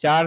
4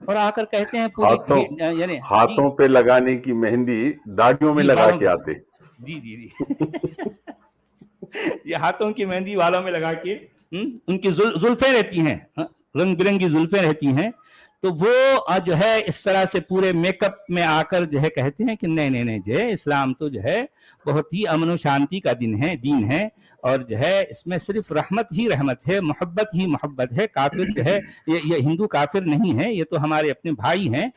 اور آ کر کہتے ہیں ہاتھوں پوری یعنی ہاتھوں پہ لگانے کی مہندی داڑھیوں میں لگا کے آتے. جی جی جی یہ ہاتھوں کی مہندی والوں میں لگا کے ان کی زلفیں رہتی ہیں, رنگ برنگی زلفیں رہتی ہیں, تو وہ جو ہے اس طرح سے پورے میک اپ میں آ کر جو ہے کہتے ہیں کہ نہیں نہیں نہیں جو ہے اسلام تو جو ہے بہت ہی امن و شانتی کا دین ہے, اور جو ہے اس میں صرف رحمت ہی رحمت ہے, محبت ہی محبت ہے. کافر جو ہے یہ ہندو کافر نہیں ہے, یہ تو ہمارے اپنے بھائی ہیں,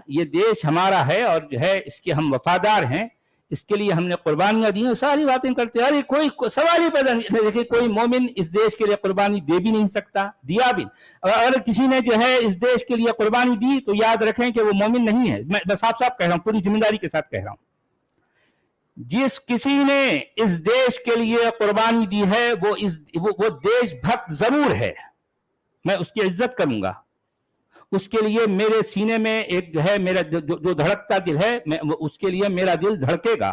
یہ دیش ہمارا ہے اور جو ہے اس کے ہم وفادار ہیں, اس کے لیے ہم نے قربانیاں دی ہیں. ساری باتیں کرتے ہیں. ارے کوئی سوال ہی پیدا نہیں. دیکھیں کوئی مومن اس دیش کے لیے قربانی دے بھی نہیں سکتا, دیا بھی. اگر کسی نے جو ہے اس دیش کے لیے قربانی دی تو یاد رکھیں کہ وہ مومن نہیں ہے. میں صاف صاف کہہ رہا ہوں, پوری ذمہ داری کے ساتھ کہہ رہا ہوں. جس کسی نے اس دیش کے لیے قربانی دی ہے وہ دیش بھکت ضرور ہے, میں اس کی عزت کروں گا. اس کے لیے میرے سینے میں ایک جو ہے میرا جو دھڑکتا دل ہے, اس کے لیے میرا دل دھڑکے گا,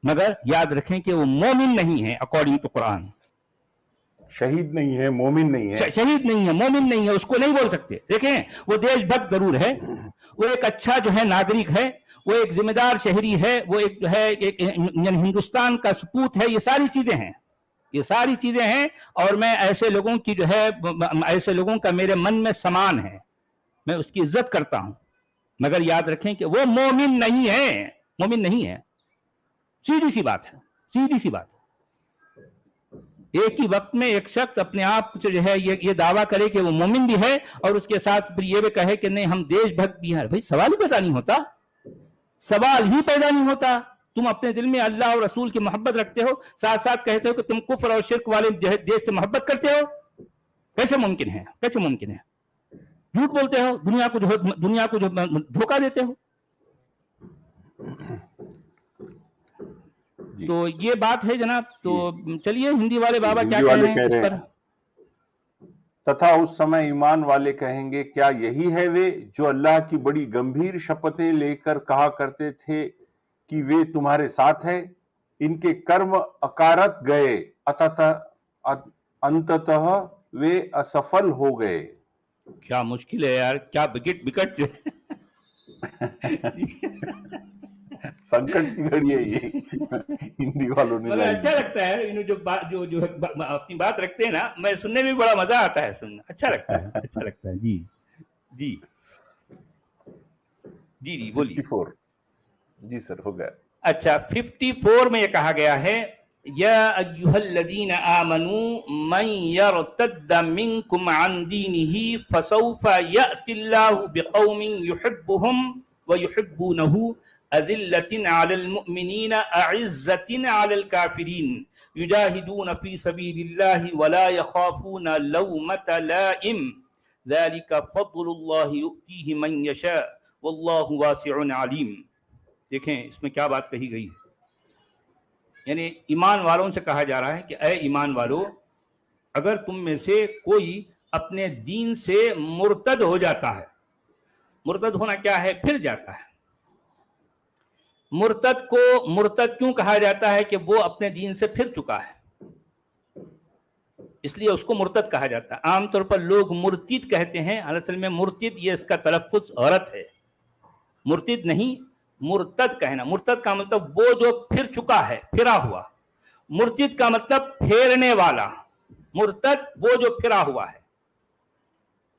مگر یاد رکھیں کہ وہ مومن نہیں ہے اکارڈنگ ٹو قرآن. شہید نہیں ہے, مومن نہیں ہے. شہید نہیں ہے, مومن نہیں ہے, اس کو نہیں بول سکتے. دیکھیں وہ دیش بھکت ضرور ہے, وہ ایک اچھا جو ہے ناگرک ہے, وہ ایک ذمہ دار شہری ہے, وہ ایک جو ہے ہندوستان کا سپوت ہے. یہ ساری چیزیں ہیں, یہ ساری چیزیں ہیں, اور میں ایسے لوگوں کی جو ہے ایسے لوگوں کا میرے من میں سمان ہے, میں اس کی عزت کرتا ہوں. مگر یاد رکھیں کہ وہ مومن نہیں ہے, مومن نہیں ہے. سیدھی سی بات ہے, سیدھی سی بات. ایک ہی وقت میں ایک شخص اپنے آپ سے جو ہے یہ دعویٰ کرے کہ وہ مومن بھی ہے, اور اس کے ساتھ پھر یہ بھی کہے کہ نہیں ہم دیش بھکت بھی ہیں. بھائی سوال ہی پیدا نہیں ہوتا, سوال ہی پیدا نہیں ہوتا. تم اپنے دل میں اللہ اور رسول کی محبت رکھتے ہو, ساتھ ساتھ کہتے ہو کہ تم کفر اور شرک والے دیش سے محبت کرتے ہو. کیسے ممکن ہے, کیسے ممکن ہے؟ جھوٹ بولتے ہو, دنیا کو جو دھوکہ دیتے ہو. تو یہ بات ہے جناب. تو چلیے ہندی والے بابا کیا کہہ رہے ہیں اس پر. تتھا اس سمے ایمان والے کہیں گے کیا یہی ہے وہ جو اللہ کی بڑی گمبھیر شپتیں لے کر کہا کرتے تھے کہ وہ تمہارے ساتھ ہے. ان کے کرم اکارت گئے, انتتہ وہ اسفل ہو گئے. کیا مشکل ہے یار, کیا بکٹ جو سنکٹ کی گھڑی ہے یہ ہندی والوں نے. مگر اچھا لگتا ہے انہوں جو اپنی بات رکھتے ہیں نا, میں سننے میں بڑا مزہ آتا ہے, سننا اچھا لگتا ہے, اچھا لگتا ہے. جی جی جی جی بولیے. 54 جی سر ہو گیا. اچھا 54 میں یہ کہا گیا ہے یا ایھا الذین آمنوا من یرتد منکم عن دینہ فسوف یأتی اللہ بقوم یحبهم ویحبونہ اذلۃ علی المؤمنین اعزۃ علی الکافرین یجاہدون فی سبیل اللہ ولا یخافون لومۃ لائم ذلک فضل اللہ یؤتیہ من یشاء واللہ واسع علیم. دیکھیں اس میں کیا بات کہی گئی ہے. یعنی ایمان والوں سے کہا جا رہا ہے کہ اے ایمان والو, اگر تم میں سے کوئی اپنے دین سے مرتد ہو جاتا ہے, مرتد ہونا کیا ہے, پھر جاتا ہے. مرتد کو مرتد کیوں کہا جاتا ہے کہ وہ اپنے دین سے پھر چکا ہے, اس لیے اس کو مرتد کہا جاتا ہے. عام طور پر لوگ مرتد کہتے ہیں, اصل میں مرتد یہ اس کا تلفظ عورت ہے, مرتد نہیں, مرتد کہنا. مرتد کا مطلب وہ جو پھر چکا ہے, پھرا ہوا. مرتد کا مطلب پھیرنے والا, مرتد وہ جو پھرا ہوا ہے.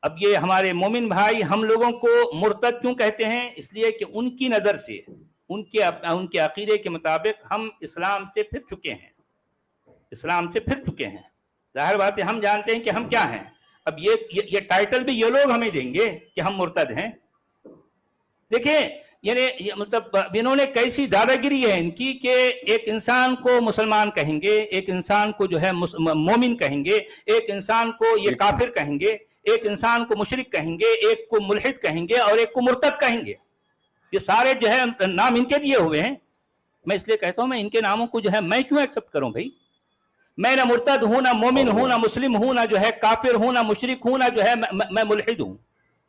اب یہ ہمارے مومن بھائی ہم لوگوں کو مرتد کیوں کہتے ہیں؟ اس لیے کہ ان کی نظر سے, ان کے عقیدے کے مطابق ہم اسلام سے پھر چکے ہیں, اسلام سے پھر چکے ہیں. ظاہر بات ہے ہم جانتے ہیں کہ ہم کیا ہیں. اب یہ ٹائٹل بھی یہ لوگ ہمیں دیں گے کہ ہم مرتد ہیں. دیکھیں یعنی مطلب انہوں نے کیسی دادا گیری ہے ان کی کہ ایک انسان کو مسلمان کہیں گے, ایک انسان کو جو ہے مومن کہیں گے, ایک انسان کو یہ کافر کہیں گے, ایک انسان کو مشرک کہیں گے, ایک کو ملحد کہیں گے, اور ایک کو مرتد کہیں گے. یہ سارے جو ہے نام ان کے دیے ہوئے ہیں. میں اس لیے کہتا ہوں میں ان کے ناموں کو جو ہے میں کیوں ایکسپٹ کروں بھائی. میں نہ مرتد ہوں, نہ مومن ہوں, نہ مسلم ہوں, نہ جو ہے کافر ہوں, نہ مشرک ہوں, نہ جو ہے میں ملحد ہوں.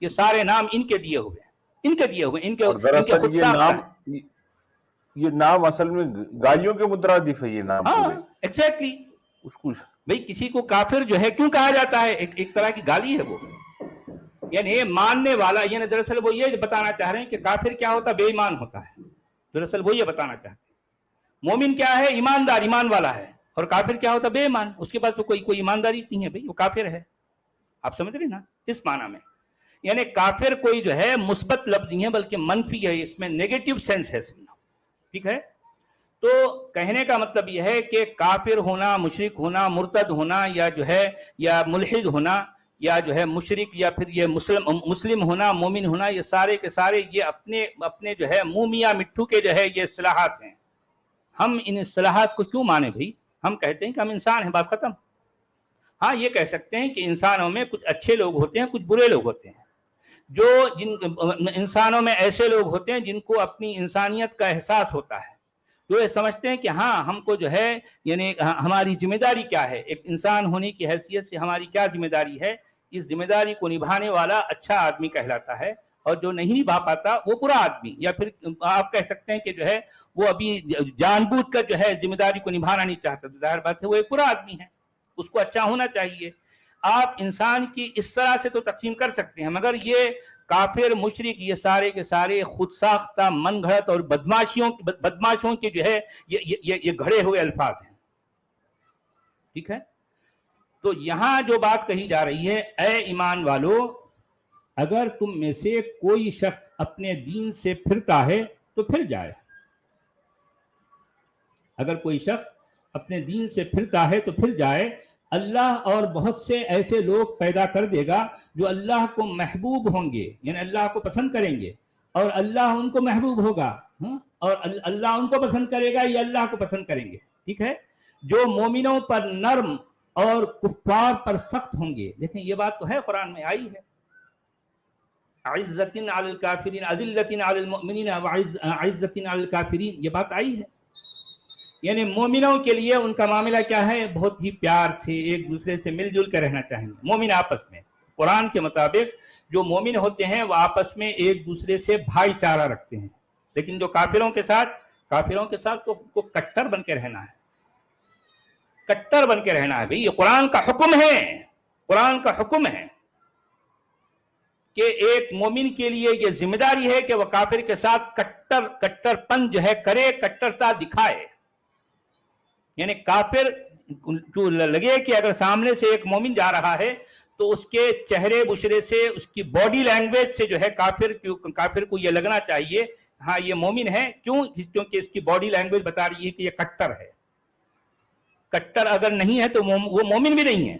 یہ سارے نام ان کے دیے ہوئے ہیں, ان کے دیے ہوئے, ان کے خود ساختہ. یہ نام اصل میں گالیوں کے مترادف ہے یہ نام. ہاں ایگزیکٹلی. اس کو بھئی کسی کو کافر جو ہے کیوں کہا جاتا ہے؟ ایک طرح کی گالی ہے وہ. یعنی ماننے والا، یعنی دراصل وہ یہ بتانا چاہ رہے ہیں کہ کافر کیا ہوتا ہے؟ بے ایمان ہوتا ہے. دراصل وہ یہ بتانا چاہتے ہیں. مومن کیا ہے؟ ایماندار، ایمان والا ہے. اور کافر کیا ہوتا ہے؟ بے ایمان. اس کے پاس تو کوئی ایمانداری نہیں ہے بھائی، وہ کافر ہے. آپ سمجھ رہے نا اس معنی میں؟ یعنی کافر کوئی جو ہے مثبت لفظ نہیں ہے بلکہ منفی ہے، اس میں نیگیٹو سینس ہے سمجھو. ٹھیک ہے؟ تو کہنے کا مطلب یہ ہے کہ کافر ہونا، مشرک ہونا، مرتد ہونا، یا جو ہے یا ملحد ہونا، یا جو ہے مشرک، یا پھر یہ مسلم ہونا، مومن ہونا، یہ سارے کے سارے یہ اپنے جو ہے منہ میاں مٹھو کے جو ہے یہ اصطلاحات ہیں. ہم ان اصطلاحات کو کیوں مانے بھائی؟ ہم کہتے ہیں کہ ہم انسان ہیں، بات ختم. ہاں یہ کہہ سکتے ہیں کہ انسانوں میں کچھ اچھے لوگ ہوتے ہیں، کچھ برے لوگ ہوتے ہیں. جن انسانوں میں ایسے لوگ ہوتے ہیں جن کو اپنی انسانیت کا احساس ہوتا ہے، جو یہ سمجھتے ہیں کہ ہاں ہم کو جو ہے یعنی ہماری ذمہ داری کیا ہے، ایک انسان ہونے کی حیثیت سے ہماری کیا ذمہ داری ہے. اس ذمہ داری کو نبھانے والا اچھا آدمی کہلاتا ہے، اور جو نہیں نبھا پاتا وہ برا آدمی، یا پھر آپ کہہ سکتے ہیں کہ جو ہے وہ ابھی جان بوجھ کر جو ہے ذمہ داری کو نبھانا نہیں چاہتا، تو ظاہر بات ہے وہ ایک برا آدمی ہے، اس کو اچھا ہونا چاہیے. آپ انسان کی اس طرح سے تو تقسیم کر سکتے ہیں، مگر یہ کافر، مشرک، یہ سارے کے سارے خود ساختہ، من گھڑت اور بدماشوں کے جو ہے یہ گھڑے ہوئے الفاظ ہیں. ٹھیک ہے؟ تو یہاں جو بات کہی جا رہی ہے، اے ایمان والو، اگر تم میں سے کوئی شخص اپنے دین سے پھرتا ہے تو پھر جائے. اگر کوئی شخص اپنے دین سے پھرتا ہے تو پھر جائے. اللہ اور بہت سے ایسے لوگ پیدا کر دے گا جو اللہ کو محبوب ہوں گے، یعنی اللہ کو پسند کریں گے، اور اللہ ان کو محبوب ہوگا، اور اللہ ان کو پسند کرے گا، یہ اللہ کو پسند کریں گے. ٹھیک ہے؟ جو مومنوں پر نرم اور کفار پر سخت ہوں گے. دیکھیں یہ بات تو ہے، قرآن میں آئی ہے، عزت علی الکافرین، اذلۃ علی المؤمنین وعزت علی الکافرین، یہ بات آئی ہے. یعنی مومنوں کے لیے ان کا معاملہ کیا ہے؟ بہت ہی پیار سے ایک دوسرے سے مل جل کر رہنا چاہیں گے مومن آپس میں. قرآن کے مطابق جو مومن ہوتے ہیں وہ آپس میں ایک دوسرے سے بھائی چارہ رکھتے ہیں. لیکن جو کافروں کے ساتھ تو کٹر بن کے رہنا ہے، کٹر بن کے رہنا ہے بھئی. یہ قرآن کا حکم ہے، قرآن کا حکم ہے کہ ایک مومن کے لیے یہ ذمہ داری ہے کہ وہ کافر کے ساتھ کٹر پن جو ہے کرے، کٹرتا دکھائے. یعنی کافر جو لگے کہ اگر سامنے سے ایک مومن جا رہا ہے تو اس کے چہرے بشرے سے، اس کی باڈی لینگویج سے جو ہے کافر کو یہ لگنا چاہیے ہاں یہ مومن ہے. کیونکہ اس کی باڈی لینگویج بتا رہی ہے کہ یہ کٹر ہے. کٹر اگر نہیں ہے تو وہ مومن بھی نہیں ہے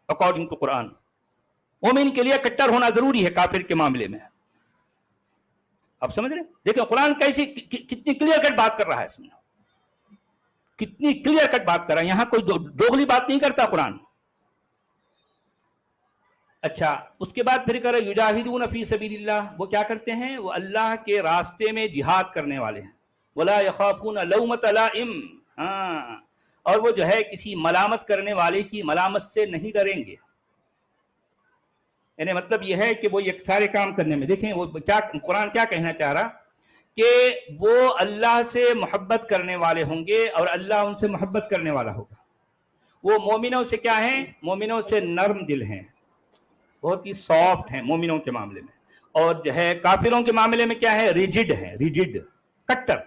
اکارڈنگ ٹو قرآن. مومن کے لیے کٹر ہونا ضروری ہے کافر کے معاملے میں. آپ سمجھ رہے ہیں؟ دیکھیں قرآن کتنی کلیئر کٹ بات کر رہا ہے اس میں، کتنی کلیئر کٹ بات کر رہا ہے. یہاں کوئی دوغلی بات نہیں کرتا قرآن. اچھا اس کے بعد پھر کہہ رہا یجاہدون فی سبیل اللہ، وہ کیا کرتے ہیں؟ وہ اللہ کے راستے میں جہاد کرنے والے ہیں. ولا یخافون لومۃ لائم، ہاں، اور وہ جو ہے کسی ملامت کرنے والے کی ملامت سے نہیں ڈریں گے. یعنی مطلب یہ ہے کہ وہ یہ سارے کام کرنے میں، دیکھیں وہ کیا قرآن کیا کہنا چاہ رہا کہ وہ اللہ سے محبت کرنے والے ہوں گے اور اللہ ان سے محبت کرنے والا ہوگا. وہ مومنوں سے کیا ہیں؟ مومنوں سے نرم دل ہیں، بہت ہی سافٹ ہیں مومنوں کے معاملے میں. اور جو ہے کافروں کے معاملے میں کیا ہے؟ ریجڈ ہیں، ریجڈ، کٹر.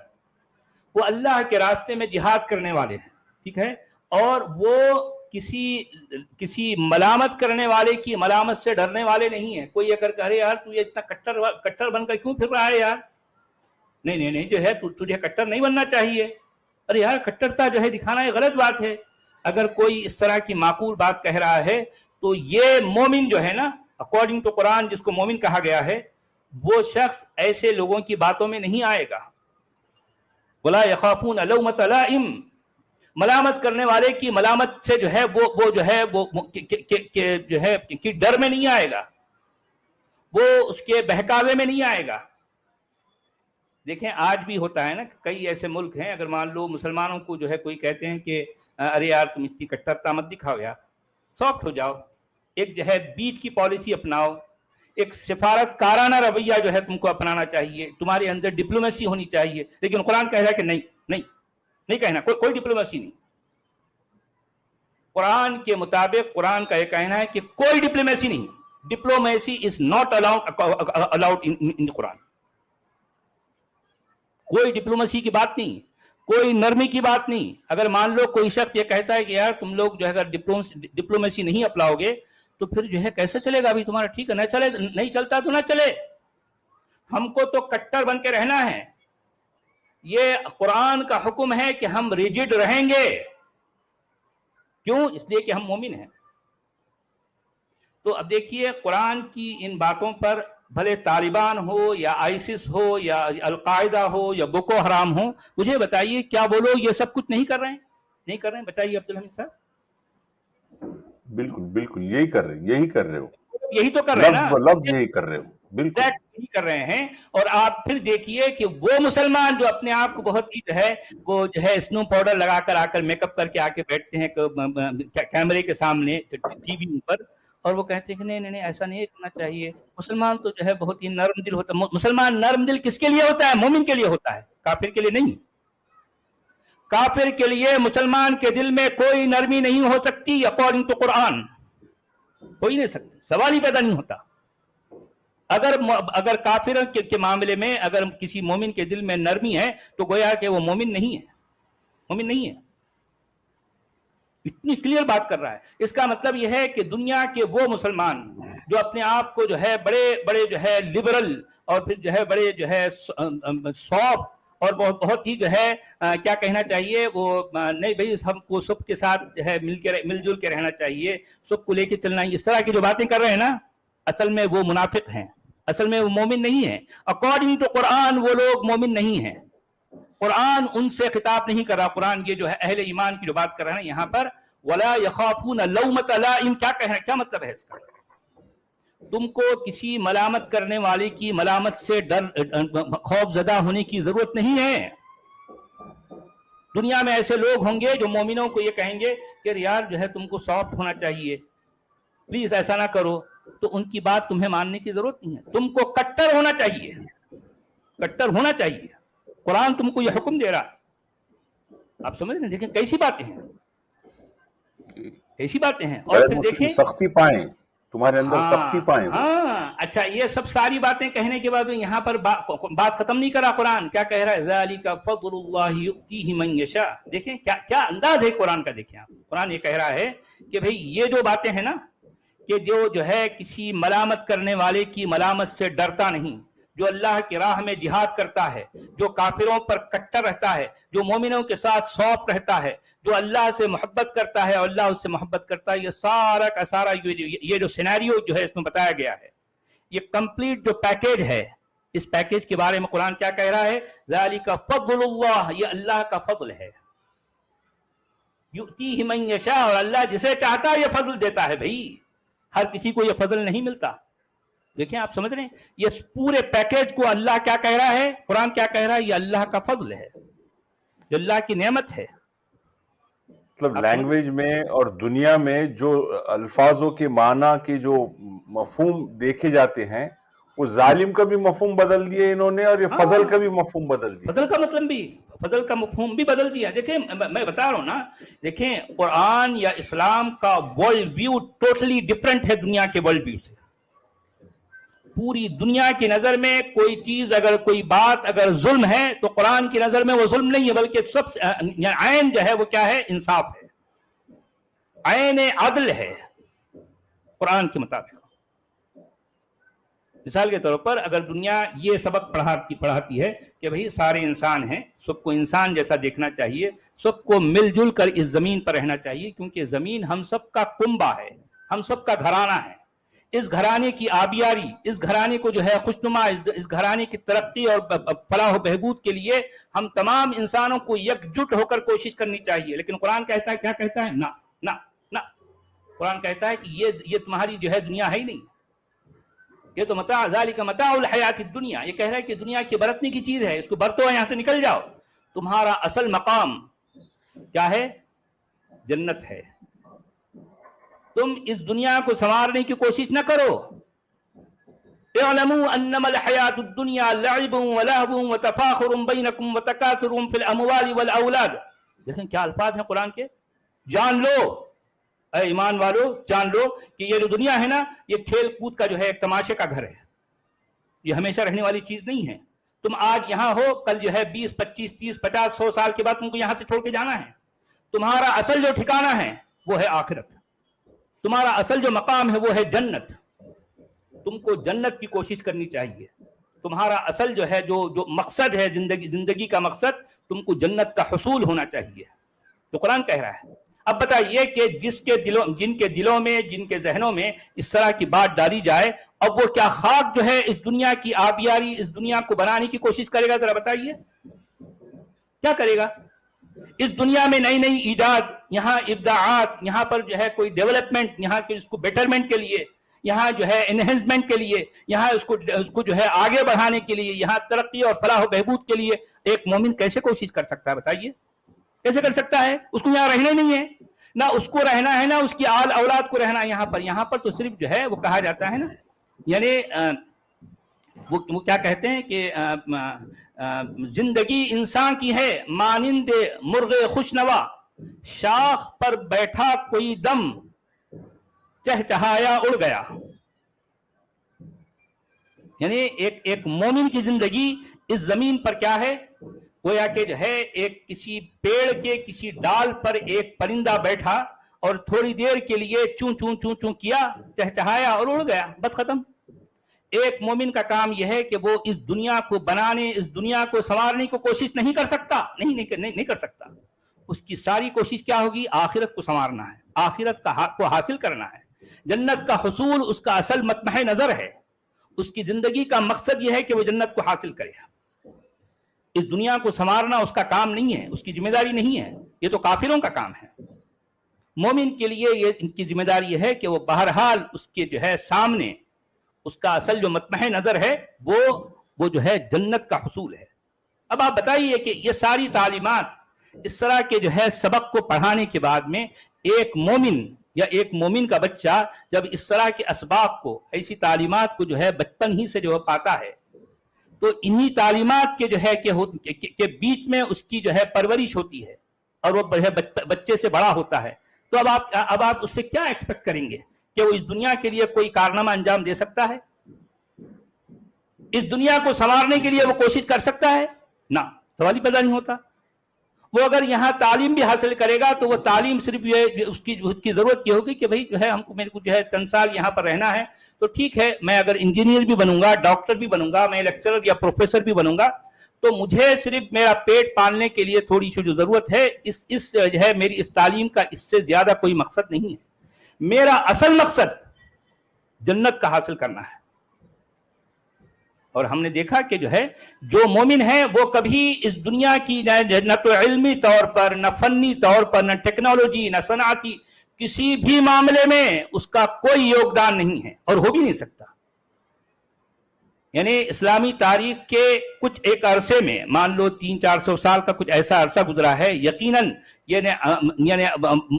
وہ اللہ کے راستے میں جہاد کرنے والے ہیں. ٹھیک ہے؟ اور وہ کسی ملامت کرنے والے کی ملامت سے ڈرنے والے نہیں ہیں. کوئی اگر کہے یار تو یہ اتنا کٹر بن کر کیوں پھر رہا ہے یار؟ نہیں جو ہے تجھے کٹر نہیں بننا چاہیے. ارے یار کٹرتا جو ہے دکھانا یہ غلط بات ہے. اگر کوئی اس طرح کی معقول بات کہہ رہا ہے تو یہ مومن جو ہے نا اکارڈنگ ٹو قرآن جس کو مومن کہا گیا ہے، وہ شخص ایسے لوگوں کی باتوں میں نہیں آئے گا. ولا یخافون لومۃ لائم، ملامت کرنے والے کی ملامت سے جو ہے وہ جو ہے کہ ڈر میں نہیں آئے گا، وہ اس کے بہکاوے میں نہیں آئے گا. دیکھیں آج بھی ہوتا ہے نا، کئی ایسے ملک ہیں اگر مان لو مسلمانوں کو جو ہے کوئی کہتے ہیں کہ ارے یار تم اتنی کٹرتا مت دکھاؤ یار، سافٹ ہو جاؤ، ایک جو ہے بیچ کی پالیسی اپناؤ، ایک سفارت کارانہ رویہ جو ہے تم کو اپنانا چاہیے، تمہارے اندر ڈپلومیسی ہونی چاہیے. لیکن قرآن کہہ رہا ہے کہ نہیں کہنا، کوئی ڈپلومیسی نہیں. قرآن کے مطابق قرآن کا یہ کہنا ہے کہ کوئی ڈپلومیسی نہیں. Diplomacy is not allowed in the Quran. کوئی ڈپلومیسی کی بات نہیں, کوئی نرمی کی بات نہیں. اگر مان لو کوئی شخص یہ کہتا ہے کہ یار تم لوگ جو ہے اگر ڈپلومیسی نہیں اپناؤ گے تو پھر جو ہے کیسے چلے گا ابھی تمہارا, ٹھیک ہے نہ چلے, نہیں چلتا تو نہ چلے, ہم کو تو کٹر بن کے رہنا ہے. یہ قرآن کا حکم ہے کہ ہم ریجڈ رہیں گے. کیوں؟ اس لیے کہ ہم مومن ہیں. تو اب دیکھیے قرآن کی ان باتوں پر بھلے طالبان ہو یا آئیسس ہو یا القاعدہ ہو یا بوکو حرام ہو, مجھے بتائیے کیا وہ لوگ یہ سب کچھ نہیں کر رہے ہیں؟ نہیں کر رہے ہیں؟ بتائیے عبدالحمید صاحب. بالکل بالکل یہی کر رہے ہو, یہی تو کر رہے ہیں نا, لفظ یہی کر رہے ہو, بالکل یہی کر رہے ہیں. اور آپ پھر دیکھیے کہ وہ مسلمان جو اپنے آپ کو بہت ہی جو ہے وہ جو ہے اسنو پاؤڈر لگا کر آ کر میک اپ کر کے آ کے بیٹھتے ہیں کیمرے کے سامنے ٹی وی پر, اور وہ کہتے ہیں کہ نہیں ایسا نہیں کرنا چاہیے. مسلمان تو جو ہے بہت ہی نرم دل ہوتا ہے. مسلمان نرم دل کس کے لیے ہوتا ہے؟ مومن کے لیے ہوتا ہے, کافر کے لیے نہیں. کافر کے لیے مسلمان کے دل میں کوئی نرمی نہیں ہو سکتی اکارڈنگ ٹو قرآن, کوئی نہیں سکتی, سوال ہی پیدا نہیں ہوتا. اگر کافر کے معاملے میں اگر کسی مومن کے دل میں نرمی ہے تو گویا کہ وہ مومن نہیں ہے, مومن نہیں ہے. اتنی کلیئر بات کر رہا ہے. اس کا مطلب یہ ہے کہ دنیا کے وہ مسلمان جو اپنے آپ کو جو ہے بڑے بڑے جو ہے لبرل اور پھر جو ہے بڑے جو ہے سافٹ اور بہت ہی جو ہے کیا کہنا چاہیے وہ نہیں بھائی ہم کو سب کے ساتھ جو ہے مل جل کے رہنا چاہیے, سب کو لے کے چلنا, اس طرح کی جو باتیں کر رہے ہیں نا, اصل میں وہ منافق ہیں, اصل میں وہ مومن نہیں ہیں. اکارڈنگ ٹو قرآن وہ لوگ مومن نہیں ہیں. قرآن ان سے خطاب نہیں کر رہا. قرآن یہ جو ہے اہل ایمان کی جو بات کر رہا ہے یہاں پر, وَلَا يَخَافُونَ لَوْمَةَ لَائِمٍ, کیا کہہ رہا ہے, کیا مطلب ہے اس کا؟ تم کو کسی ملامت کرنے والے کی ملامت سے خوف زدہ ہونے کی ضرورت نہیں ہے. دنیا میں ایسے لوگ ہوں گے جو مومنوں کو یہ کہیں گے کہ یار جو ہے تم کو سافٹ ہونا چاہیے, پلیز ایسا نہ کرو, تو ان کی بات تمہیں ماننے کی ضرورت نہیں ہے. تم کو کٹر ہونا چاہیے, کٹر ہونا چاہیے. قرآن تم کو یہ حکم دے رہا. آپ سمجھ رہے ہیں؟ دیکھیں کیسی باتیں ہیں, ایسی باتیں ہیں. اور پھر دیکھیں سختی پائیں, تمہارے اندر سختی پائیں. ہاں اچھا, یہ سب ساری باتیں کہنے کے بعد یہاں پر بات ختم نہیں کرا. قرآن کیا کہہ رہا ہے؟ ذَلِكَ فَضْلُ اللَّهِ يُؤْتِيهِ مَن يَشَاءُ. دیکھیں کیا انداز ہے قرآن کا. دیکھیں آپ, قرآن یہ کہہ رہا ہے کہ بھئی یہ جو باتیں ہیں نا, کہ جو ہے کسی ملامت کرنے والے کی ملامت سے ڈرتا نہیں, جو اللہ کی راہ میں جہاد کرتا ہے, جو کافروں پر کٹر رہتا ہے, جو مومنوں کے ساتھ سافٹ رہتا ہے, جو اللہ سے محبت کرتا ہے اور اللہ اس سے محبت کرتا ہے, یہ سارا کا سارا یہ جو سینیریو جو ہے اس میں بتایا گیا ہے, یہ کمپلیٹ جو پیکیج ہے, اس پیکیج کے بارے میں قرآن کیا کہہ رہا ہے؟ ذَلِكَ فَضْلُ اللَّهِ, یہ اللہ کا فضل ہے. يُؤْتِيهِ مَن يَشَاءُ, اور اللہ جسے چاہتا ہے یہ فضل دیتا ہے. بھائی ہر کسی کو یہ فضل نہیں ملتا. دیکھیں آپ سمجھ رہے ہیں, یہ پورے پیکیج کو اللہ کیا کہہ رہا ہے, قرآن کیا کہہ رہا ہے؟ یہ اللہ کا فضل ہے, جو اللہ کی نعمت ہے. مطلب لینگویج میں اور دنیا میں جو الفاظوں کے معنی کے جو مفہوم دیکھے جاتے ہیں, وہ ظالم کا بھی مفہوم بدل دیا انہوں نے, اور یہ فضل کا بھی مفہوم بدل دیا. فضل کا مطلب بھی, فضل کا مفہوم بھی بدل دیا. دیکھیں میں بتا رہا ہوں نا, دیکھیں قرآن یا اسلام کا ورلڈ ویو ٹوٹلی ڈفرنٹ ہے دنیا کے ورلڈ ویو سے. پوری دنیا کی نظر میں کوئی چیز اگر کوئی بات اگر ظلم ہے تو قرآن کی نظر میں وہ ظلم نہیں ہے, بلکہ سب عین جو ہے وہ کیا ہے؟ انصاف ہے, عین عدل ہے قرآن کے مطابق. مثال کے طور پر اگر دنیا یہ سبق پڑھاتی ہے کہ بھئی سارے انسان ہیں, سب کو انسان جیسا دیکھنا چاہیے, سب کو مل جل کر اس زمین پر رہنا چاہیے, کیونکہ زمین ہم سب کا کنبہ ہے, ہم سب کا گھرانہ ہے. اس گھرانے کی آبیاری, اس گھرانے کو جو ہے خوشنما, اس گھرانے کی ترقی اور فلاح و بہبود کے لیے ہم تمام انسانوں کو یکجٹ ہو کر کوشش کرنی چاہیے. لیکن قرآن کہتا ہے, کیا کہتا ہے؟ نہ نہ نہ. قرآن کہتا ہے کہ یہ تمہاری جو ہے دنیا ہے ہی نہیں, یہ تو متاع, ذالک متاع الحیات الدنیا. یہ کہہ رہا ہے کہ دنیا کی برتنے کی چیز ہے, اس کو برتو, یہاں سے نکل جاؤ. تمہارا اصل مقام کیا ہے؟ جنت ہے. تم اس دنیا کو سنوارنے کی کوشش نہ کرو. اعلموا انما الحیات الدنیا لعب ولہو وتفاخر بینکم وتکاثر فی الاموال والاولاد. دیکھیں کیا الفاظ ہیں قرآن کے, جان لو اے ایمان والو جان لو کہ یہ جو دنیا ہے نا یہ کھیل کود کا جو ہے ایک تماشے کا گھر ہے، یہ ہمیشہ رہنے والی چیز نہیں ہے۔ تم آج یہاں ہو، کل جو ہے 20 25 30 50 100 سال کے بعد تم کو یہاں سے چھوڑ کے جانا ہے۔ تمہارا اصل جو ٹھکانہ ہے وہ ہے آخرت، تمہارا اصل جو مقام ہے وہ ہے جنت۔ تم کو جنت کی کوشش کرنی چاہیے، تمہارا اصل جو ہے جو مقصد ہے زندگی کا مقصد، تم کو جنت کا حصول ہونا چاہیے، تو قرآن کہہ رہا ہے۔ اب بتائیے کہ جن کے دلوں میں، جن کے ذہنوں میں اس طرح کی بات ڈالی جائے، اب وہ کیا خاک جو ہے اس دنیا کی آبیاری، اس دنیا کو بنانے کی کوشش کرے گا؟ ذرا بتائیے کیا کرے گا؟ اس دنیا میں نئی نئی ایجاد، یہاں ابداعات، یہاں پر جو ہے کوئی ڈیولپمنٹ، یہاں اس کو بیٹرمنٹ کے لیے، یہاں جو ہے انہینسمنٹ کے لیے، یہاں اس کو جو ہے آگے بڑھانے کے لیے، یہاں ترقی اور فلاح و بہبود کے لیے ایک مومن کیسے کوشش کر سکتا ہے؟ بتائیے کیسے کر سکتا ہے؟ اس کو یہاں رہنا نہیں ہے، نہ اس کو رہنا ہے، نہ اس کی آل اولاد کو رہنا ہے یہاں پر تو صرف جو ہے وہ کہا جاتا ہے نا، یعنی وہ کیا کہتے ہیں کہ زندگی انسان کی ہے مانند مرغ خوشنوا، شاخ پر بیٹھا کوئی دم چہچہایا اڑ گیا۔ یعنی ایک مومن کی زندگی اس زمین پر کیا ہے؟ گویا کہ جو ہے ایک کسی پیڑ کے کسی ڈال پر ایک پرندہ بیٹھا اور تھوڑی دیر کے لیے چون چون چون چون کیا، چہچہایا اور اڑ گیا، بات ختم۔ ایک مومن کا کام یہ ہے کہ وہ اس دنیا کو بنانے، اس دنیا کو سنوارنے کی کوشش نہیں کر سکتا، نہیں کر سکتا۔ اس کی ساری کوشش کیا ہوگی؟ آخرت کو سنوارنا ہے، آخرت کو حاصل کرنا ہے، جنت کا حصول اس کا اصل مطمع نظر ہے۔ اس کی زندگی کا مقصد یہ ہے کہ وہ جنت کو حاصل کرے۔ اس دنیا کو سنوارنا اس کا کام نہیں ہے، اس کی ذمہ داری نہیں ہے، یہ تو کافروں کا کام ہے۔ مومن کے لیے ان کی ذمہ داری یہ ہے کہ وہ بہرحال اس کے جو ہے سامنے اس کا اصل جو مطمع نظر ہے وہ جو ہے جنت کا حصول ہے۔ اب آپ بتائیے کہ یہ ساری تعلیمات، اس طرح کے جو ہے سبق کو پڑھانے کے بعد میں ایک مومن یا ایک مومن کا بچہ جب اس طرح کے اسباق کو، ایسی تعلیمات کو جو ہے بچپن ہی سے جو پاتا ہے، تو انہی تعلیمات کے جو ہے کہ بیچ میں اس کی جو ہے پرورش ہوتی ہے اور وہ بچے سے بڑا ہوتا ہے، تو اب آپ اس سے کیا ایکسپیکٹ کریں گے کہ وہ اس دنیا کے لیے کوئی کارنامہ انجام دے سکتا ہے؟ اس دنیا کو سنوارنے کے لیے وہ کوشش کر سکتا ہے؟ نہ، سوال ہی پیدا نہیں ہوتا۔ وہ اگر یہاں تعلیم بھی حاصل کرے گا تو وہ تعلیم صرف یہ اس کی ضرورت یہ ہوگی کہ بھائی جو ہے میرے کو جو ہے چند سال یہاں پر رہنا ہے، تو ٹھیک ہے، میں اگر انجینئر بھی بنوں گا، ڈاکٹر بھی بنوں گا، میں لیکچرر یا پروفیسر بھی بنوں گا، تو مجھے صرف میرا پیٹ پالنے کے لیے تھوڑی سی جو ضرورت ہے، اس جو ہے میری اس تعلیم کا اس سے زیادہ کوئی مقصد نہیں ہے۔ میرا اصل مقصد جنت کا حاصل کرنا ہے۔ اور ہم نے دیکھا کہ جو ہے جو مومن ہے وہ کبھی اس دنیا کی نہ تو علمی طور پر، نہ فنی طور پر، نہ ٹیکنالوجی، نہ صنعتی کسی بھی معاملے میں اس کا کوئی یوگدان نہیں ہے اور ہو بھی نہیں سکتا۔ یعنی اسلامی تاریخ کے کچھ ایک عرصے میں، مان لو 300-400 سال کا کچھ ایسا عرصہ گزرا ہے، یقیناً یعنی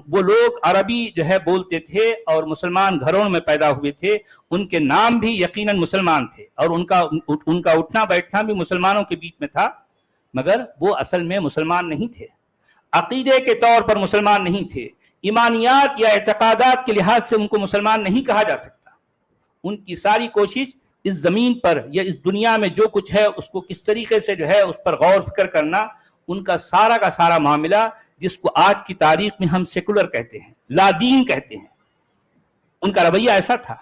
وہ لوگ عربی جو ہے بولتے تھے اور مسلمان گھروں میں پیدا ہوئے تھے، ان کے نام بھی یقیناً مسلمان تھے اور ان کا اٹھنا بیٹھنا بھی مسلمانوں کے بیچ میں تھا، مگر وہ اصل میں مسلمان نہیں تھے، عقیدے کے طور پر مسلمان نہیں تھے، ایمانیات یا اعتقادات کے لحاظ سے ان کو مسلمان نہیں کہا جا سکتا۔ ان کی ساری کوشش اس زمین پر یا اس دنیا میں جو کچھ ہے اس کو کس طریقے سے جو ہے اس پر غور فکر کرنا، ان کا سارا معاملہ، جس کو آج کی تاریخ میں ہم سیکولر کہتے ہیں، لا دین کہتے ہیں، ان کا رویہ ایسا تھا۔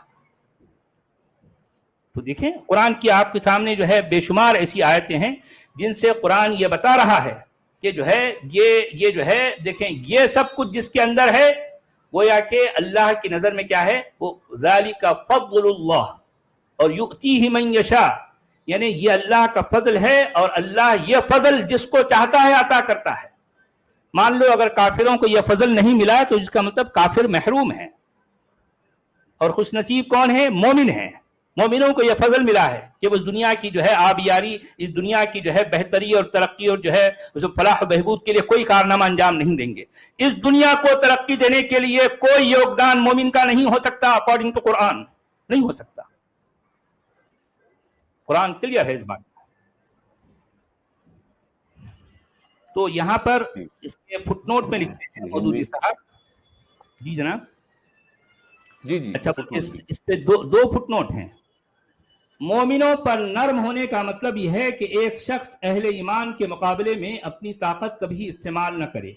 تو دیکھیں قرآن کی آپ کے سامنے جو ہے بے شمار ایسی آیتیں ہیں جن سے قرآن یہ بتا رہا ہے کہ جو ہے یہ جو ہے دیکھیں یہ سب کچھ جس کے اندر ہے وہ یا کہ اللہ کی نظر میں کیا ہے، وہ ذالک فضل اللہ اور یؤتیہ من یشاء، یعنی یہ اللہ کا فضل ہے اور اللہ یہ فضل جس کو چاہتا ہے عطا کرتا ہے۔ مان لو اگر کافروں کو یہ فضل نہیں ملا تو اس کا مطلب کافر محروم ہے، اور خوش نصیب کون ہے؟ مومن ہے۔ مومنوں کو یہ فضل ملا ہے کہ وہ اس دنیا کی جو ہے آبیاری، اس دنیا کی جو ہے بہتری اور ترقی اور جو ہے فلاح و بہبود کے لیے کوئی کارنامہ انجام نہیں دیں گے۔ اس دنیا کو ترقی دینے کے لیے کوئی یوگدان مومن کا نہیں ہو سکتا، اکارڈنگ ٹو قرآن نہیں ہو سکتا۔ قرآن کلیئر ہے اس بات۔ تو یہاں پر اس کے فٹ نوٹ میں لکھتے ہیں مودودی صاحب، جی جناب، جی جی اچھا اس پہ دو فٹ نوٹ ہیں. مومنوں پر نرم ہونے کا مطلب یہ ہے کہ ایک شخص اہل ایمان کے مقابلے میں اپنی طاقت کبھی استعمال نہ کرے.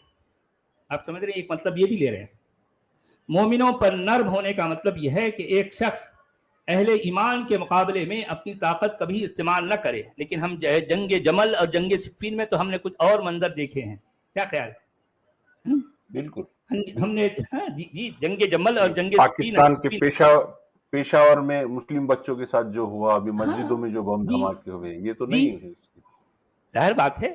آپ سمجھ رہے ہیں؟ ایک مطلب یہ بھی لے رہے ہیں. مومنوں پر نرم ہونے کا مطلب یہ ہے کہ ایک شخص اہل ایمان کے مقابلے میں اپنی طاقت کبھی استعمال نہ کرے. لیکن ہم جنگ جمل اور جنگ صفین میں تو ہم نے کچھ اور منظر دیکھے ہیں. کیا خیال ہے؟ بالکل ہم نے جی جنگ جمل اور جنگ پاکستان کے پیشاور میں مسلم بچوں کے ساتھ جو ہوا، ابھی مسجدوں میں جو بم دھماکے ہوئے، یہ تو نہیں ہے. ظاہر بات ہے.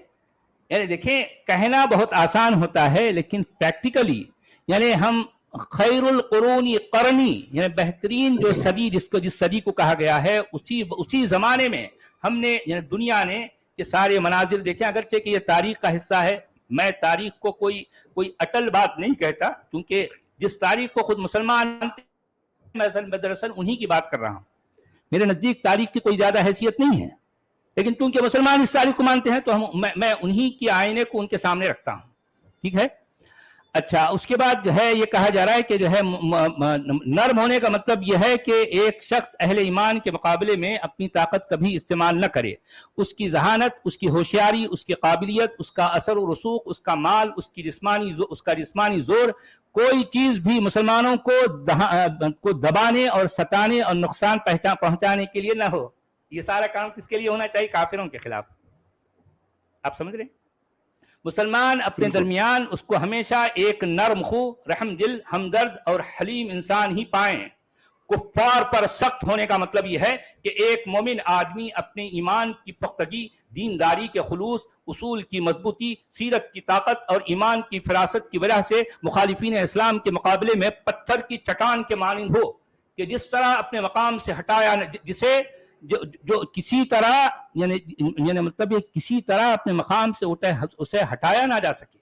یعنی دیکھیں کہنا بہت آسان ہوتا ہے لیکن پریکٹیکلی یعنی ہم خیر القرون قرنی یعنی بہترین جو صدی جس صدی کو کہا گیا ہے اسی زمانے میں ہم نے یعنی دنیا نے یہ سارے مناظر دیکھے. اگرچہ کہ یہ تاریخ کا حصہ ہے، میں تاریخ کو کوئی اٹل بات نہیں کہتا کیونکہ جس تاریخ کو خود مسلمان میں دراصل انہی کی بات کر رہا ہوں. میرے نزدیک تاریخ کی کوئی زیادہ حیثیت نہیں ہے، لیکن چونکہ مسلمان اس تاریخ کو مانتے ہیں تو میں انہی کی آئینے کو ان کے سامنے رکھتا ہوں. ٹھیک ہے. اچھا اس کے بعد جو ہے یہ کہا جا رہا ہے کہ جو ہے نرم ہونے کا مطلب یہ ہے کہ ایک شخص اہل ایمان کے مقابلے میں اپنی طاقت کبھی استعمال نہ کرے. اس کی ذہانت، اس کی ہوشیاری، اس کی قابلیت، اس کا اثر و رسوخ، اس کا مال، اس کا جسمانی زور، کوئی چیز بھی مسلمانوں کو دبانے اور ستانے اور نقصان پہنچانے کے لیے نہ ہو. یہ سارا کام کس کے لیے ہونا چاہیے؟ کافروں کے خلاف. آپ سمجھ رہے ہیں؟ مسلمان اپنے درمیان اس کو ہمیشہ ایک نرم خو، رحم دل، ہمدرد اور حلیم انسان ہی پائیں. کفار پر سخت ہونے کا مطلب یہ ہے کہ ایک مومن آدمی اپنے ایمان کی پختگی، دینداری کے خلوص، اصول کی مضبوطی، سیرت کی طاقت اور ایمان کی فراست کی وجہ سے مخالفین اسلام کے مقابلے میں پتھر کی چٹان کے مانند ہو کہ جس طرح اپنے مقام سے ہٹایا جسے جو کسی طرح یعنی مطلب یہ کسی طرح اپنے مقام سے اسے ہٹایا نہ جا سکے.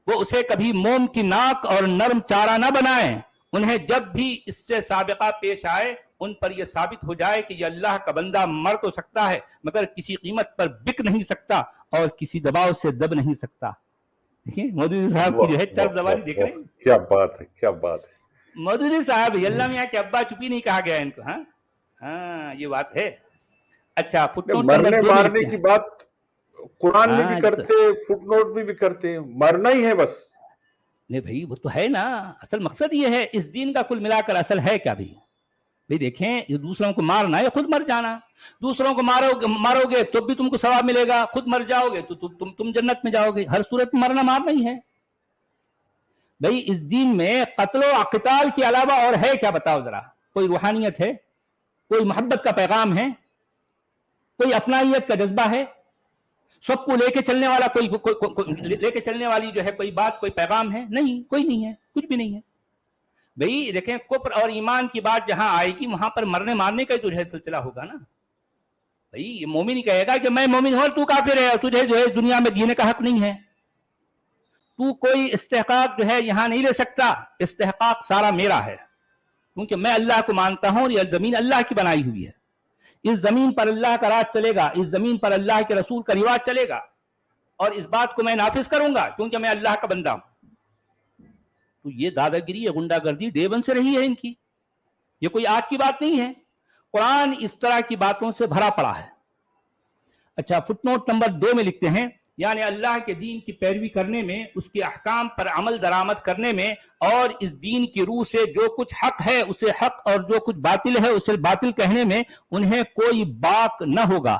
وہ اسے کبھی موم کی ناک اور نرم چارہ نہ بنائیں. انہیں جب بھی اس سے سابقہ پیش آئے ان پر یہ ثابت ہو جائے کہ یہ اللہ کا بندہ مر تو سکتا ہے مگر کسی قیمت پر بک نہیں سکتا اور کسی دباؤ سے دب نہیں سکتا. دیکھیں مودودی صاحب کی جو ہے چرب زبانی دیکھ رہے ہیں. کیا بات ہے، کیا بات ہے. مودودی صاحب اللہ میاں کے ابا چپی نہیں کہا گیا ان کو. ہاں یہ بات ہے. اچھا فٹ نوٹ مرنے مارنے کی بات قرآن میں بھی کرتے، فٹ نوٹ میں بھی کرتے، مرنا ہی ہے بس. نہیں بھائی وہ تو ہے نا. اصل مقصد یہ ہے اس دین کا کل ملا کر اصل ہے کیا بھائی دیکھیں یہ دوسروں کو مارنا ہے، خود مر جانا. دوسروں کو مارو گے تو بھی تم کو ثواب ملے گا، خود مر جاؤ گے تو تم جنت میں جاؤ گے. ہر صورت میں مرنا مارنا ہی ہے بھائی. اس دین میں قتل و قتال کے علاوہ اور ہے کیا بتاؤ ذرا؟ کوئی روحانیت ہے؟ کوئی محبت کا پیغام ہے؟ کوئی اپنائیت کا جذبہ ہے؟ سب کو لے کے چلنے والا لے کے چلنے والی جو ہے کوئی بات، کوئی پیغام ہے؟ نہیں، کوئی نہیں ہے، کچھ بھی نہیں ہے بھئی. دیکھیں کفر اور ایمان کی بات جہاں آئے گی وہاں پر مرنے مارنے کا جو ہے سلسلہ ہوگا نا بھئی. یہ مومن ہی کہے گا کہ میں مومن ہوں اور تو کافر ہے اور تجھے جو ہے دنیا میں جینے کا حق نہیں ہے. تو کوئی استحقاق جو ہے یہاں نہیں لے سکتا. استحقاق سارا میرا ہے کیونکہ میں اللہ کو مانتا ہوں اور یہ زمین اللہ کی بنائی ہوئی ہے. اس زمین پر اللہ کا راج چلے گا، اس زمین پر اللہ کے رسول کا رواج چلے گا اور اس بات کو میں نافذ کروں گا کیونکہ میں اللہ کا بندہ ہوں. تو یہ دادا گیری، یہ غنڈہ گردی ڈے ون سے رہی ہے ان کی. یہ کوئی آج کی بات نہیں ہے. قرآن اس طرح کی باتوں سے بھرا پڑا ہے. اچھا فٹ نوٹ نمبر 2 میں لکھتے ہیں یعنی اللہ کے دین کی پیروی کرنے میں، اس کے احکام پر عمل درآمد کرنے میں اور اس دین کی روح سے جو کچھ حق ہے اسے حق اور جو کچھ باطل ہے اسے باطل کہنے میں انہیں کوئی باک نہ ہوگا.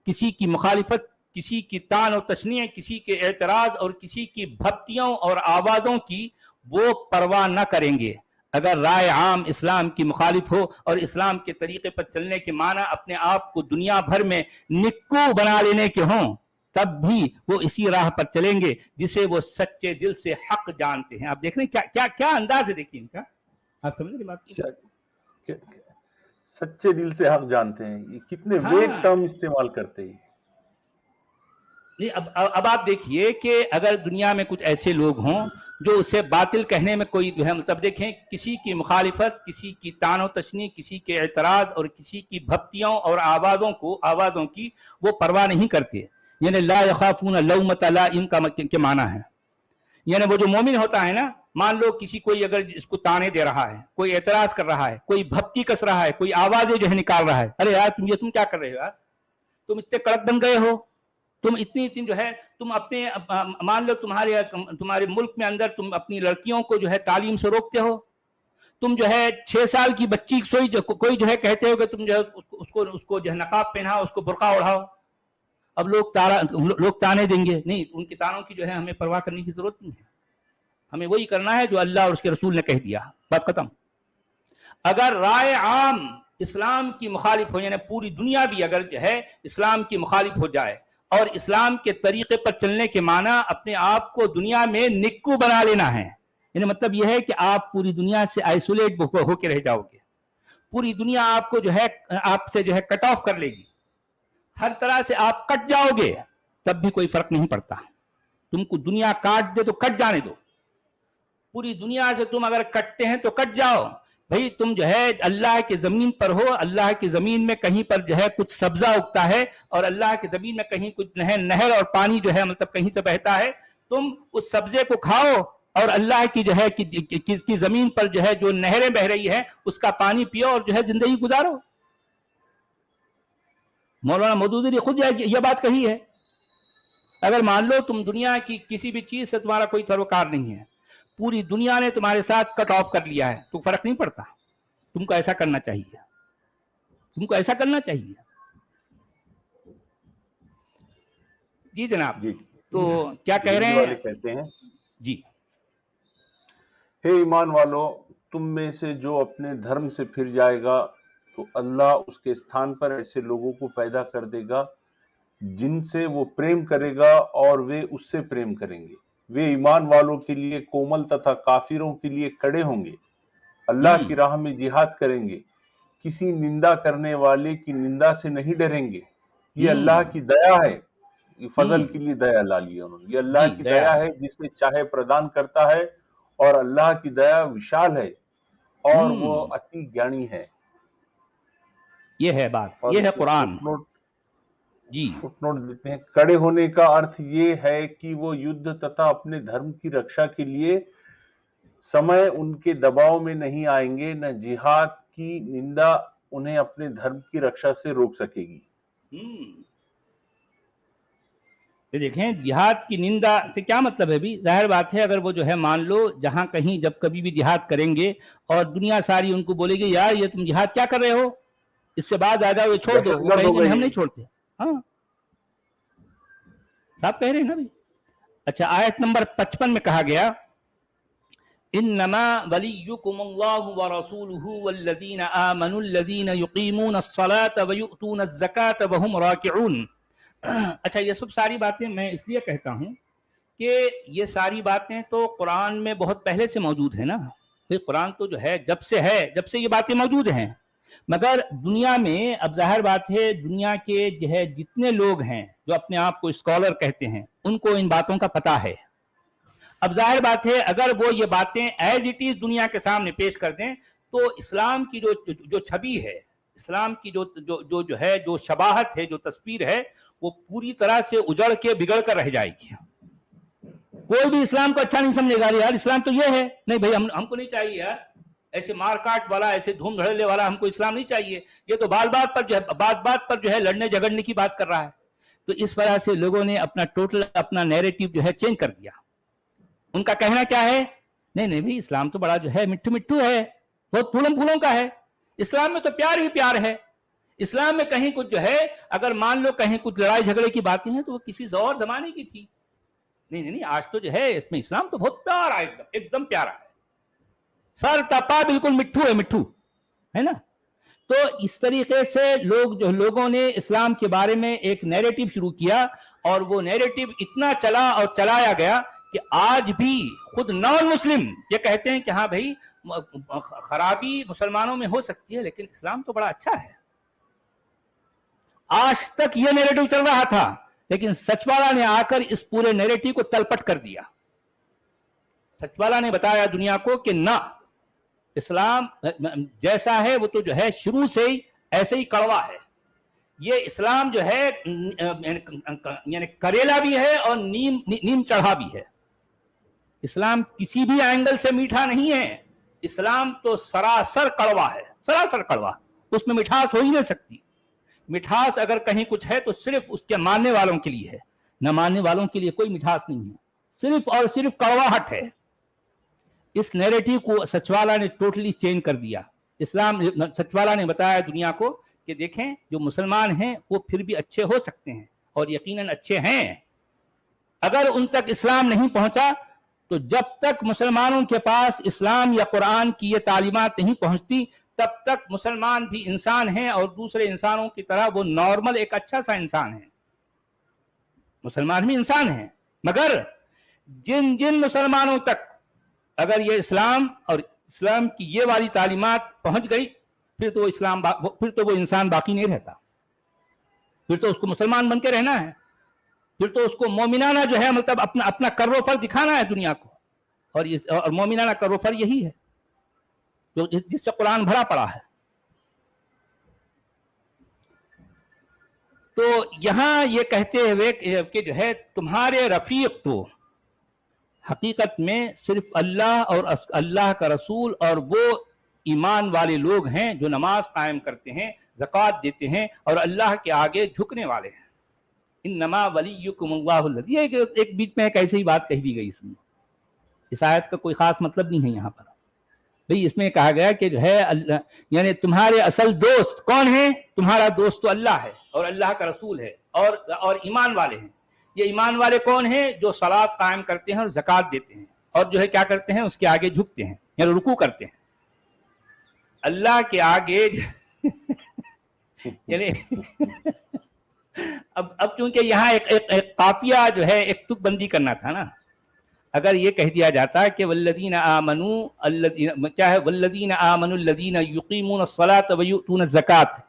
کسی کی مخالفت، کسی کی طعن و تشنیع، کسی کے اعتراض اور کسی کی بھپتیوں اور آوازوں کی وہ پرواہ نہ کریں گے. اگر رائے عام اسلام کی مخالف ہو اور اسلام کے طریقے پر چلنے کے معنی اپنے آپ کو دنیا بھر میں نکو بنا لینے کے ہوں تب بھی وہ اسی راہ پر چلیں گے جسے وہ سچے دل سے حق جانتے ہیں. آپ دیکھ رہے ہیں کیا انداز ہے، دیکھیے ان کا. آپ سمجھ رہے بات کو؟ سچے دل سے حق جانتے ہیں. یہ کتنے ویگ ٹرم استعمال کرتے ہیں. اب آپ دیکھیے کہ اگر دنیا میں کچھ ایسے لوگ ہوں جو اسے باطل کہنے میں کوئی جو ہے مطلب دیکھیں کسی کی مخالفت، کسی کی طعن و تشنیع، کسی کے اعتراض اور کسی کی بھپتیوں اور آوازوں کی وہ پرواہ نہیں کرتے. یعنی لا یخافون لومۃ لائم کا معنی ہے. یعنی وہ جو مومن ہوتا ہے نا، مان لو کسی کوئی اگر اس کو تانے دے رہا ہے، کوئی اعتراض کر رہا ہے، کوئی بھپتی کس رہا ہے، کوئی آوازیں جو ہے نکال رہا ہے، ارے یار تم کیا کر رہے ہو یار، تم اتنے کڑک بن گئے ہو، تم اتنی جو ہے تم اپنے مان لو تمہارے ملک میں اندر تم اپنی لڑکیوں کو جو ہے تعلیم سے روکتے ہو، تم جو ہے 6 سال کی بچی کوئی جو ہے کہتے ہو کہ تم جو ہے اس کو جو ہے نقاب پہناؤ، اس کو برقع اڑاؤ، اب لوگ تانے دیں گے، نہیں ان کے تانوں کی جو ہے ہمیں پرواہ کرنے کی ضرورت نہیں ہے، ہمیں وہی کرنا ہے جو اللہ اور اس کے رسول نے کہہ دیا، بات ختم۔ اگر رائے عام اسلام کی مخالف ہو، یعنی پوری دنیا بھی اگر جو ہے اسلام کی مخالف ہو جائے، اور اسلام کے طریقے پر چلنے کے معنی اپنے آپ کو دنیا میں نکو بنا لینا ہے، یعنی مطلب یہ ہے کہ آپ پوری دنیا سے آئسولیٹ ہو کے رہ جاؤ گے، پوری دنیا آپ کو جو ہے آپ سے جو ہے کٹ آف کر لے گی، ہر طرح سے آپ کٹ جاؤ گے، تب بھی کوئی فرق نہیں پڑتا، تم کو دنیا کاٹ دے تو کٹ جانے دو، پوری دنیا سے تم اگر کٹتے ہیں تو کٹ جاؤ بھئی، تم جو ہے اللہ کی زمین پر ہو، اللہ کی زمین میں کہیں پر جو ہے کچھ سبزہ اگتا ہے، اور اللہ کی زمین میں کہیں کچھ نہر اور پانی جو ہے مطلب کہیں سے بہتا ہے، تم اس سبزے کو کھاؤ، اور اللہ کی جو ہے کی زمین پر جو ہے جو نہریں بہ رہی ہیں اس کا پانی پیو اور جو ہے زندگی گزارو۔ مولانا مودودی نے خود یہ بات کہی ہے، اگر مان لو تم دنیا کی کسی بھی چیز سے تمہارا کوئی سروکار نہیں ہے، پوری دنیا نے تمہارے ساتھ کٹ آف کر لیا ہے، تو فرق نہیں پڑتا، تم کو ایسا کرنا چاہیے، تم کو ایسا کرنا چاہیے۔ جی جناب، جی تو کیا کہہ رہے ہیں؟ کہتے ہیں جی، ہے ایمان والو، تم میں سے جو اپنے دھرم سے پھر جائے گا تو اللہ اس کے استھان پر ایسے لوگوں کو پیدا کر دے گا جن سے وہ پریم کرے گا اور وہ اس سے پریم کریں گے، وہ ایمان والوں کے لیے کومل تتھا کافروں کے لیے کڑے ہوں گے، اللہ کی راہ میں جہاد کریں گے، کسی نندا کرنے والے کی نندا سے نہیں ڈریں گے، یہ اللہ کی دیا ہے، فضل کے لیے دیا لا لیا انہوں نے، یہ اللہ کی دیا ہے جسے چاہے پردان کرتا ہے، اور اللہ کی دیا وشال ہے اور وہ اتی گیانی ہے۔ یہ ہے بات، یہ ہے قرآن۔ جی، فٹ نوٹ دیتے ہیں، کڑے ہونے کا ارتھ یہ ہے کہ وہ یدھ تتھا اپنے دھرم کی رکشا کے لیے سمے ان کے دباؤ میں نہیں آئیں گے، نہ جہاد کی نندا انہیں اپنے دھرم کی رکشا سے روک سکے گی۔ یہ دیکھیں جہاد کی نندا سے کیا مطلب ہے بھی؟ ظاہر بات ہے، اگر وہ جو ہے مان لو جہاں کہیں جب کبھی بھی جہاد کریں گے اور دنیا ساری ان کو بولے گی یار یہ تم جہاد کیا کر رہے ہو، اس سے بعد آ جاؤ، یہ چھوڑ دو، وہ کہیں گے ہم نہیں چھوڑتے۔ ہاں صاحب کہہ رہے ہیں نا بھی۔ اچھا، آیت نمبر 55 میں کہا گیا انما ولیکم اللہ ورسولہ والذین آمنوا الذین یقیمون الصلاة ویؤتون الزکاة وہم راکعون۔ اچھا، یہ سب ساری باتیں میں اس لیے کہتا ہوں کہ یہ ساری باتیں تو قرآن میں بہت پہلے سے موجود ہیں نا، قرآن تو جو ہے جب سے یہ باتیں موجود ہیں، مگر دنیا میں اب ظاہر بات ہے دنیا کے جو ہے جتنے لوگ ہیں جو اپنے آپ کو اسکالر کہتے ہیں ان کو ان باتوں کا پتہ ہے۔ اب ظاہر بات ہے اگر وہ یہ باتیں ایز اٹ از دنیا کے سامنے پیش کر دیں تو اسلام کی جو چھبی ہے، اسلام کی جو ہے جو شباہت ہے، جو تصویر ہے، وہ پوری طرح سے اجڑ کے بگڑ کر رہ جائے گی۔ کوئی بھی اسلام کو اچھا نہیں سمجھے گا، یار اسلام تو یہ ہے، نہیں بھائی ہم کو نہیں چاہیے یار ایسے مار کاٹ والا، ایسے دھوم دھڑلے والا ہم کو اسلام نہیں چاہیے، یہ تو بات پر جو ہے لڑنے جھگڑنے کی بات کر رہا ہے۔ تو اس طرح سے لوگوں نے اپنا نیریٹو جو ہے چینج کر دیا۔ ان کا کہنا کیا ہے؟ نہیں بھائی اسلام تو بڑا جو ہے مٹھو ہے، بہت پھولوں کا ہے، اسلام میں تو پیار ہی پیار ہے، اسلام میں کہیں کچھ جو ہے اگر مان لو کہیں کچھ لڑائی جھگڑے کی باتیں ہیں تو وہ کسی اور زمانے کی تھی۔ نہیں آج تو جو ہے اس میں اسلام تو بہت پیارا ہے، ایک دم پیارا ہے، سر تپا بالکل مٹھو ہے نا۔ تو اس طریقے سے لوگوں نے اسلام کے بارے میں ایک نیریٹو شروع کیا، اور وہ نیریٹو اتنا چلا اور چلایا گیا کہ آج بھی خود نان مسلم یہ کہتے ہیں کہ ہاں بھائی خرابی مسلمانوں میں ہو سکتی ہے لیکن اسلام تو بڑا اچھا ہے۔ آج تک یہ نیریٹو چل رہا تھا، لیکن سچوالا نے آ کر اس پورے نیریٹو کو تلپٹ کر دیا۔ سچوالا نے بتایا دنیا کو کہ نہ، اسلام جیسا ہے وہ تو جو ہے شروع سے ہی ایسے ہی کڑوا ہے، یہ اسلام جو ہے یعنی کریلا بھی ہے اور نیم چڑھا بھی ہے۔ اسلام کسی بھی اینگل سے میٹھا نہیں ہے. اسلام تو سراسر کڑوا ہے, سراسر کڑوا, اس میں مٹھاس ہو ہی نہیں سکتی. مٹھاس اگر کہیں کچھ ہے تو صرف اس کے ماننے والوں کے لیے ہے, نہ ماننے والوں کے لیے کوئی مٹھاس نہیں ہے, صرف اور صرف کڑواہٹ ہے. اس نیریٹو کو سچوالا نے ٹوٹلی چینج کر دیا. اسلام سچوالا نے بتایا دنیا کو کہ دیکھیں جو مسلمان ہیں وہ پھر بھی اچھے ہو سکتے ہیں, اور یقیناً اچھے ہیں. اگر ان تک اسلام نہیں پہنچا تو جب تک مسلمانوں کے پاس اسلام یا قرآن کی یہ تعلیمات نہیں پہنچتی تب تک مسلمان بھی انسان ہیں, اور دوسرے انسانوں کی طرح وہ نارمل ایک اچھا سا انسان ہے. مسلمان بھی انسان ہیں, مگر جن جن مسلمانوں تک اگر یہ اسلام اور اسلام کی یہ والی تعلیمات پہنچ گئی پھر تو وہ انسان باقی نہیں رہتا, پھر تو اس کو مسلمان بن کے رہنا ہے, پھر تو اس کو مومنانہ جو ہے مطلب اپنا کر و فر دکھانا ہے دنیا کو, اور مومنانہ کر و فر یہی ہے جو جس سے قرآن بھرا پڑا ہے. تو یہاں یہ کہتے ہوئے کہ جو ہے تمہارے رفیق تو حقیقت میں صرف اللہ اور اللہ کا رسول اور وہ ایمان والے لوگ ہیں جو نماز قائم کرتے ہیں, زکوٰۃ دیتے ہیں اور اللہ کے آگے جھکنے والے ہیں. انما ولیکم اللہ الذی, ایک بیچ میں ایک ایسی ہی بات کہی دی گئی اس میں. اس آیت کا کوئی خاص مطلب نہیں ہے یہاں پر بھئی. اس میں کہا گیا کہ جو ہے یعنی تمہارے اصل دوست کون ہیں؟ تمہارا دوست تو اللہ ہے اور اللہ کا رسول ہے اور ایمان والے ہیں. یہ ایمان والے کون ہیں؟ جو صلاۃ قائم کرتے ہیں اور زکوٰۃ دیتے ہیں اور جو ہے کیا کرتے ہیں, اس کے آگے جھکتے ہیں یعنی رکوع کرتے ہیں اللہ کے آگے. یعنی اب چونکہ یہاں ایک قافیہ جو ہے ایک تک بندی کرنا تھا نا. اگر یہ کہہ دیا جاتا کہ والذین آمنوا کیا ہے, والذین آمنوا الذین یقیمون الصلاۃ ویؤتون الزکاۃ,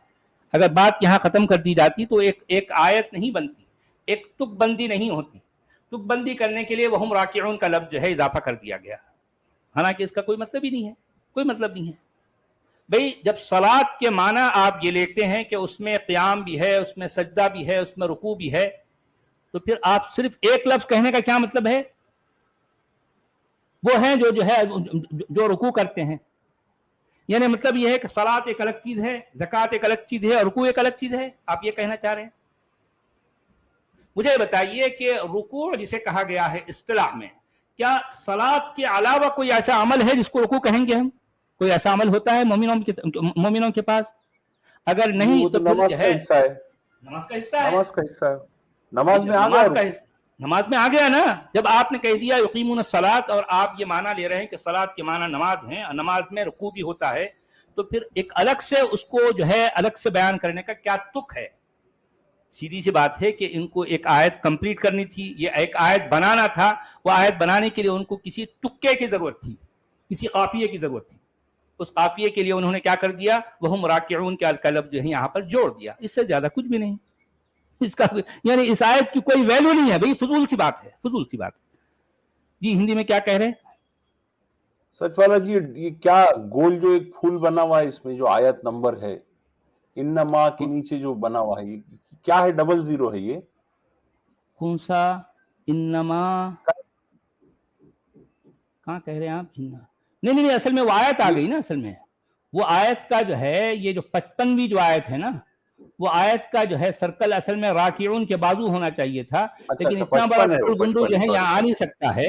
اگر بات یہاں ختم کر دی جاتی تو ایک آیت نہیں بنتی, ایک تک بندی نہیں ہوتی. تک بندی کرنے کے لیے وہم راکعون کا لفظ جو ہے اضافہ کر دیا گیا, حالانکہ اس کا کوئی مطلب ہی نہیں ہے, کوئی مطلب نہیں ہے. بھئی جب صلاۃ کے معنی آپ یہ لیتے ہیں کہ اس میں قیام بھی ہے, اس میں سجدہ بھی ہے, اس میں رکوع بھی ہے, تو پھر آپ صرف ایک لفظ کہنے کا کیا مطلب ہے؟ وہ ہیں جو ہے جو رکوع کرتے ہیں. یعنی مطلب یہ ہے کہ صلاۃ ایک الگ چیز ہے, زکوٰۃ ایک الگ چیز ہے اور رکوع ایک الگ چیز ہے. آپ یہ کہنا چاہ رہے ہیں؟ مجھے بتائیے کہ رکوع جسے کہا گیا ہے اصطلاح میں, کیا صلاۃ کے علاوہ کوئی ایسا عمل ہے جس کو رکوع کہیں گے ہم؟ کوئی ایسا عمل ہوتا ہے مومنوں کے پاس؟ اگر نہیں تو پھر نماز کا حصہ ہے. نماز کا حصہ ہے, نماز کا حصہ ہے, نماز میں آ گیا نا. جب آپ نے کہہ دیا یقیمون الصلاۃ اور آپ یہ معنی لے رہے ہیں کہ صلاۃ کے معنی نماز ہیں اور نماز میں رکوع بھی ہوتا ہے, تو پھر ایک الگ سے اس کو جو ہے الگ سے بیان کرنے کا کیا تک ہے؟ سیدھی سی بات ہے کہ ان کو ایک آیت کمپلیٹ کرنی تھی, یہ ایک آیت بنانا تھا. وہ آیت بنانے کے لیے ان کو کسی تکے کی ضرورت تھی, کسی قافیے کی ضرورت تھی. اس قافیے کے لیے انہوں نے کیا کر دیا, وہم راکعون کے لفظ جو ہے یہاں پر جوڑ دیا. اس سے زیادہ کچھ بھی نہیں. اس کا یعنی اس آیت کی کوئی ویلیو نہیں ہے بھئی, فضول سی بات ہے, فضول سی بات. جی ہندی میں کیا کہہ رہے ہیں سچ والا جی؟ یہ کیا گول جو ایک پھول بنا ہوا ہے اس میں جو آیت نمبر ہے انما کے نیچے جو بنا ہوا ہے, یہ کیا ہے؟ 00 ہے یہ کون سا انما؟ کہاں کہہ رہے ہیں آپ؟ نہیں, اصل میں وہ آیت آ گئی نا. اصل میں وہ آیت کا جو ہے یہ جو 55ویں جو آیت ہے نا, وہ آیت کا جو ہے سرکل اصل میں راکعون کے بازو ہونا چاہیے تھا. لیکن اتنا بڑا گنڈو جو ہے یہاں آ نہیں سکتا ہے,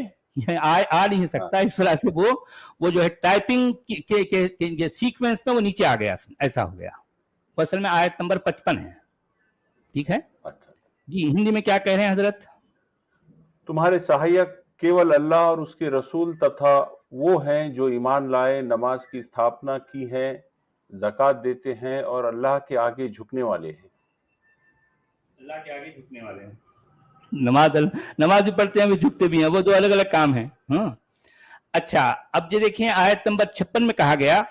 آ نہیں سکتا. اس طرح سے وہ جو ہے ٹائپنگ کے سیکوینس میں وہ نیچے آ گیا, ایسا ہو گیا. وہ اصل میں آیت نمبر 55 ہے. ٹھیک ہے جی. ہندی میں کیا کہہ رہے ہیں حضرت؟ تمہارے سہایک کیول اللہ اور اس کے رسول تتھا وہ ہیں جو ایمان لائے, نماز کی استھاپنا کی ہے, زکوٰۃ دیتے ہیں اور اللہ کے آگے جھکنے والے ہیں. اللہ کے آگے جھکنے والے ہیں. نماز بھی پڑھتے ہیں, بھی جھکتے بھی ہیں, وہ دو الگ الگ کام ہیں. ہاں اچھا, اب یہ دیکھیں آیت نمبر 56 میں کہا گیا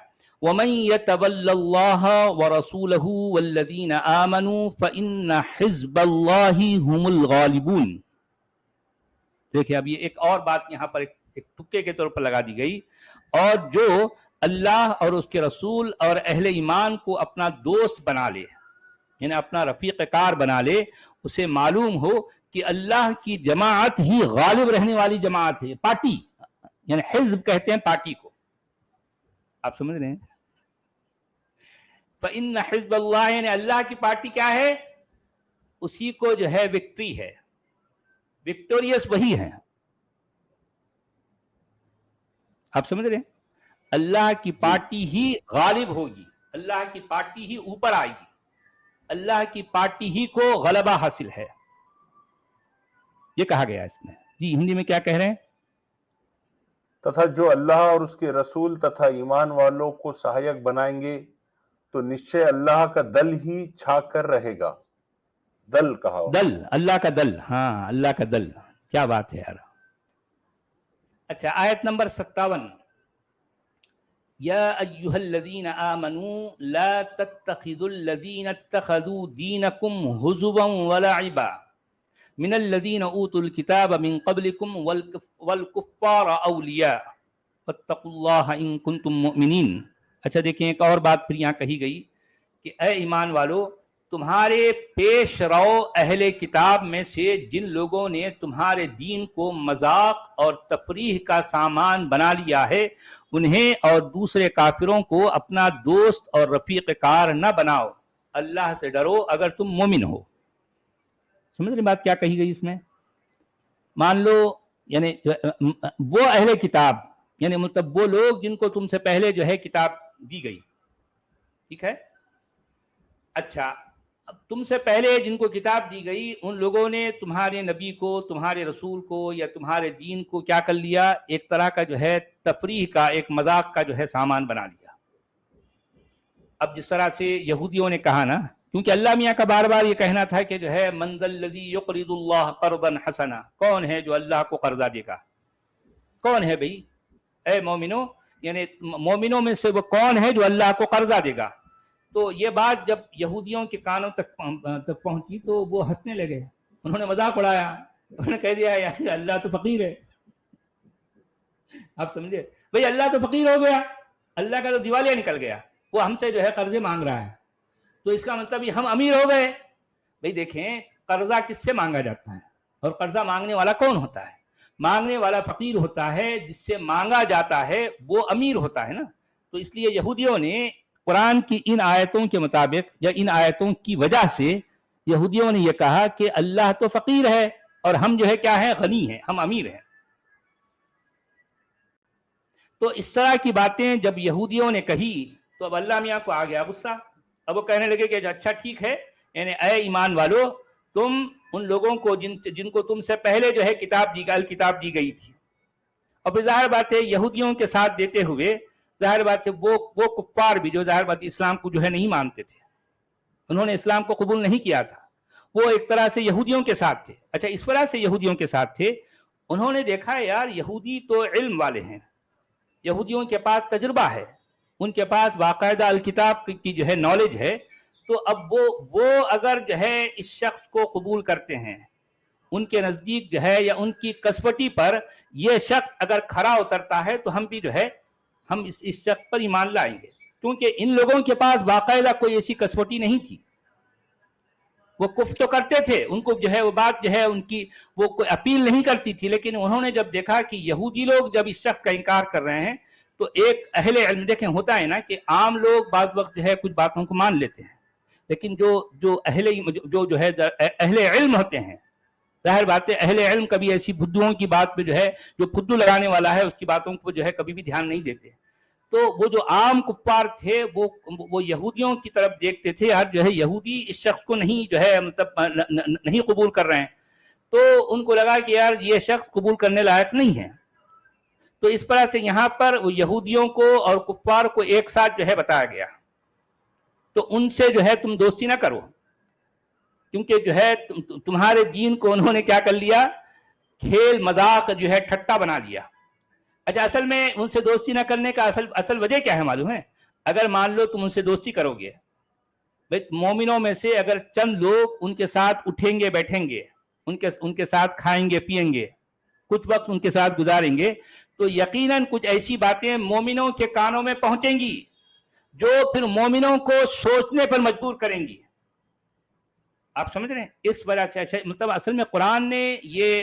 وَمَن يَتَوَلَّ اللَّهَ وَرَسُولَهُ وَالَّذِينَ آمَنُوا فَإِنَّ حِزْبَ اللَّهِ هُمُ الْغَالِبُونَ. دیکھیں اب یہ ایک اور بات یہاں پر ایک تکے کے طور پر لگا دی گئی. اور جو اللہ اور اس کے رسول اور اہل ایمان کو اپنا دوست بنا لے, یعنی اپنا رفیق کار بنا لے, اسے معلوم ہو کہ اللہ کی جماعت ہی غالب رہنے والی جماعت ہے. پارٹی یعنی حزب کہتے ہیں پارٹی کو، آپ سمجھ رہے ہیں؟ فإن حزب اللہ یعنی اللہ کی پارٹی کیا ہے؟ اسی کو جو ہے وکٹری ہے، وکٹوریس وہی ہے، آپ سمجھ رہے ہیں؟ اللہ کی پارٹی ہی غالب ہوگی، اللہ کی پارٹی ہی اوپر آئے گی، اللہ کی پارٹی ہی کو غلبہ حاصل ہے، یہ کہا گیا اس میں۔ جی ہندی میں کیا کہہ رہے ہیں؟ تتھا جو اللہ اور اس کے رسول تتھا ایمان والوں کو سہایک بنائیں گے تو نشچے اللہ کا دل ہی چھا کر رہے گا۔ دل کہا، دل، اللہ کا دل، ہاں اللہ کا دل، کیا بات ہے یار۔ اچھا آیت نمبر 57، یا ایہا الذین آمنوا لا تتخذوا الذین اتخذوا دینکم ہزوا ولعبا من الذین اوتوا الکتاب من قبلکم والکفار اولیاء واتقوا اللہ ان کنتم مؤمنین۔ اچھا دیکھیں ایک اور بات پھر یہاں کہی گئی کہ اے ایمان والو، تمہارے پیش رو اہل کتاب میں سے جن لوگوں نے تمہارے دین کو مذاق اور تفریح کا سامان بنا لیا ہے، انہیں اور دوسرے کافروں کو اپنا دوست اور رفیق کار نہ بناؤ، اللہ سے ڈرو اگر تم مومن ہو۔ سمجھ رہے بات کیا کہی گئی اس میں؟ مان لو یعنی وہ اہل کتاب یعنی مطلب وہ لوگ جن کو تم سے پہلے جو ہے کتاب دی گئی، ٹھیک ہے؟ اچھا تم سے پہلے جن کو کتاب دی گئی ان لوگوں نے تمہارے نبی کو، تمہارے رسول کو یا تمہارے دین کو کیا کر لیا؟ ایک طرح کا جو ہے تفریح کا، ایک مذاق کا جو ہے سامان بنا لیا۔ اب جس طرح سے یہودیوں نے کہا نا، کیونکہ اللہ میاں کا بار بار یہ کہنا تھا کہ جو ہے من ذا الذی یقرض اللہ قرضا حسنا، کون ہے جو اللہ کو قرضہ دے گا؟ کون ہے بھئی؟ اے مومنو، یعنی مومنوں میں سے وہ کون ہے جو اللہ کو قرضہ دے گا؟ تو یہ بات جب یہودیوں کے کانوں تک پہنچی تو وہ ہنسنے لگے، انہوں نے مذاق اڑایا، انہوں نے کہہ دیا یار اللہ تو فقیر ہے۔ آپ سمجھے بھئی، اللہ تو فقیر ہو گیا، اللہ کا تو دیوالیہ نکل گیا، وہ ہم سے جو ہے قرضے مانگ رہا ہے، تو اس کا مطلب یہ ہم امیر ہو گئے۔ بھئی دیکھیں قرضہ کس سے مانگا جاتا ہے اور قرضہ مانگنے والا کون ہوتا ہے؟ مانگنے والا فقیر ہوتا ہے، جس سے مانگا جاتا ہے وہ امیر ہوتا ہے نا۔ تو اس لیے یہودیوں نے قرآن کی ان آیتوں کے مطابق یا ان آیتوں کی وجہ سے یہودیوں نے یہ کہا کہ اللہ تو فقیر ہے اور ہم جو ہے کیا ہے؟ غنی ہیں، ہم امیر ہیں۔ تو اس طرح کی باتیں جب یہودیوں نے کہی تو اب اللہ میاں کو آ گیا غصہ، اب وہ کہنے لگے کہ اچھا ٹھیک ہے، یعنی اے ایمان والو، تم ان لوگوں کو جن کو تم سے پہلے جو ہے کتاب دی گئی تھی، اور پھر ظاہر بات ہے یہودیوں کے ساتھ دیتے ہوئے ظاہر بات ہے وہ کفار بھی جو ظاہر بات اسلام کو جو ہے نہیں مانتے تھے، انہوں نے اسلام کو قبول نہیں کیا تھا، وہ ایک طرح سے یہودیوں کے ساتھ تھے۔ اچھا اس طرح سے یہودیوں کے ساتھ تھے، انہوں نے دیکھا یار یہودی تو علم والے ہیں، یہودیوں کے پاس تجربہ ہے، ان کے پاس باقاعدہ الکتاب کی جو ہے نالج ہے، تو اب وہ اگر جو ہے اس شخص کو قبول کرتے ہیں، ان کے نزدیک جو ہے یا ان کی کسوٹی پر یہ شخص اگر کھرا اترتا ہے تو ہم بھی جو ہے ہم اس شخص پر ایمان لائیں گے، کیونکہ ان لوگوں کے پاس باقاعدہ کوئی ایسی کسوٹی نہیں تھی۔ وہ کفر تو کرتے تھے، ان کو جو ہے وہ بات جو ہے ان کی وہ کوئی اپیل نہیں کرتی تھی، لیکن انہوں نے جب دیکھا کہ یہودی لوگ جب اس شخص کا انکار کر رہے ہیں تو ایک اہل علم، دیکھیں ہوتا ہے نا کہ عام لوگ بعض وقت جو ہے کچھ باتوں کو مان لیتے ہیں، لیکن جو اہل علم ہوتے ہیں، ظاہر بات ہے اہل علم کبھی ایسی بدھوؤں کی بات پہ جو ہے جو بدھو لگانے والا ہے اس کی باتوں کو جو ہے کبھی بھی دھیان نہیں دیتے۔ تو وہ جو عام کفار تھے وہ یہودیوں کی طرف دیکھتے تھے، یار جو ہے یہودی اس شخص کو نہیں جو ہے مطلب نہیں قبول کر رہے ہیں، تو ان کو لگا کہ یار یہ شخص قبول کرنے لائق نہیں ہے۔ تو اس طرح سے یہاں پر یہودیوں کو اور کفار کو ایک ساتھ جو ہے بتایا گیا، تو ان سے جو ہے تم دوستی نہ کرو، کیونکہ جو ہے تمہارے دین کو انہوں نے کیا کر لیا؟ کھیل مذاق جو ہے ٹھٹا بنا لیا۔ اچھا اصل میں ان سے دوستی نہ کرنے کا اصل وجہ کیا ہے معلوم ہے؟ اگر مان لو تم ان سے دوستی کرو گے، مومنوں میں سے اگر چند لوگ ان کے ساتھ اٹھیں گے بیٹھیں گے، ان کے ساتھ کھائیں گے پیئیں گے، کچھ وقت ان کے ساتھ گزاریں گے، تو یقیناً کچھ ایسی باتیں مومنوں کے کانوں میں پہنچیں گی جو پھر مومنوں کو سوچنے پر مجبور کریں گی۔ آپ سمجھ رہے ہیں؟ اس وجہ سے مطلب اصل میں قرآن نے یہ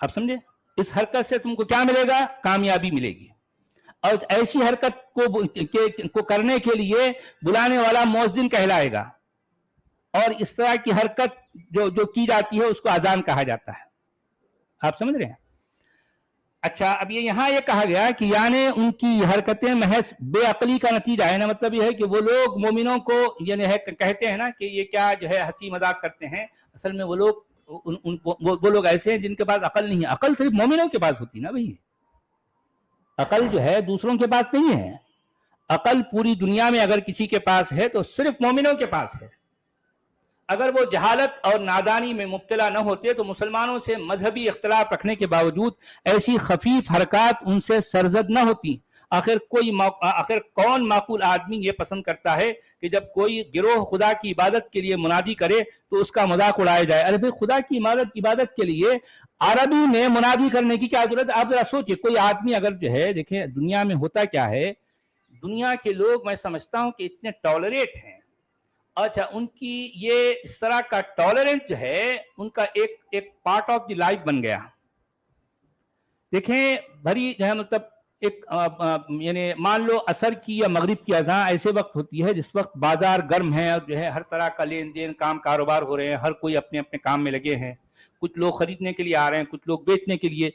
آپ سمجھے؟ اس حرکت سے تم کو کیا ملے گا؟ کامیابی ملے گی. اور ایسی حرکت کو کرنے کے لیے بلانے والا مؤذن کہلائے گا, اور اس طرح کی حرکت جو کی جاتی ہے اس کو اذان کہا جاتا ہے. آپ سمجھ رہے ہیں؟ اچھا, اب یہاں یہ کہا گیا کہ یعنی ان کی حرکتیں محض بے عقلی کا نتیجہ ہے. نا مطلب یہ ہے کہ وہ لوگ مومنوں کو یعنی کہتے ہیں نا کہ یہ کیا جو ہے ہنسی مذاق کرتے ہیں, اصل میں وہ لوگ ایسے ہیں جن کے پاس عقل نہیں ہے. عقل صرف مومنوں کے پاس ہوتی ہے نا بھائی, عقل جو ہے دوسروں کے پاس نہیں ہے. عقل پوری دنیا میں اگر کسی کے پاس ہے تو صرف مومنوں کے پاس ہے. اگر وہ جہالت اور نادانی میں مبتلا نہ ہوتے تو مسلمانوں سے مذہبی اختلاف رکھنے کے باوجود ایسی خفیف حرکات ان سے سرزد نہ ہوتی. آخر کون معقول آدمی یہ پسند کرتا ہے کہ جب کوئی گروہ خدا کی عبادت کے لیے منادی کرے تو اس کا مذاق اڑایا جائے؟ ارے بھائی, خدا کی عبادت کے لیے عربی میں منادی کرنے کی کیا ضرورت ہے؟ آپ ذرا سوچئے, کوئی آدمی اگر جو ہے, دیکھیں دنیا میں ہوتا کیا ہے, دنیا کے لوگ میں سمجھتا ہوں کہ اتنے ٹالریٹ ہیں. اچھا, ان کی یہ اس طرح کا ٹالرنس جو ہے ان کا ایک پارٹ آف دی لائف بن گیا. دیکھیں بھری جو ہے مطلب ایک یعنی مان لو عصر کی یا مغرب کی اذان ایسے وقت ہوتی ہے جس وقت بازار گرم ہے اور جو ہے ہر طرح کا لین دین کام کاروبار ہو رہے ہیں, ہر کوئی اپنے اپنے کام میں لگے ہیں. کچھ لوگ خریدنے کے لیے آ رہے ہیں, کچھ لوگ بیچنے کے لیے.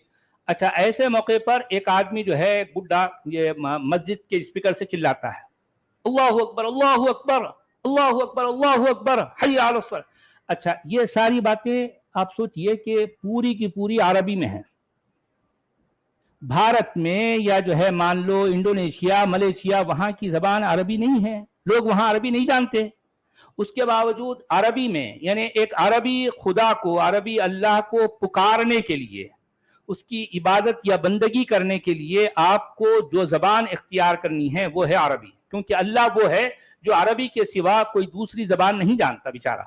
اچھا, ایسے موقع پر ایک آدمی جو ہے بڈھا یہ مسجد کے اسپیکر سے چلاتا ہے, اللہ اکبر اللہ اکبر اللہ اکبر اللہ اکبر حی علی الصلاۃ. اچھا, یہ ساری باتیں آپ سوچئے کہ پوری کی پوری عربی میں ہیں. بھارت میں یا جو ہے مان لو انڈونیشیا ملیشیا, وہاں کی زبان عربی نہیں ہے, لوگ وہاں عربی نہیں جانتے. اس کے باوجود عربی میں یعنی ایک عربی خدا کو, عربی اللہ کو پکارنے کے لیے, اس کی عبادت یا بندگی کرنے کے لیے آپ کو جو زبان اختیار کرنی ہے وہ ہے عربی, کیونکہ اللہ وہ ہے جو عربی کے سوا کوئی دوسری زبان نہیں جانتا بیچارہ.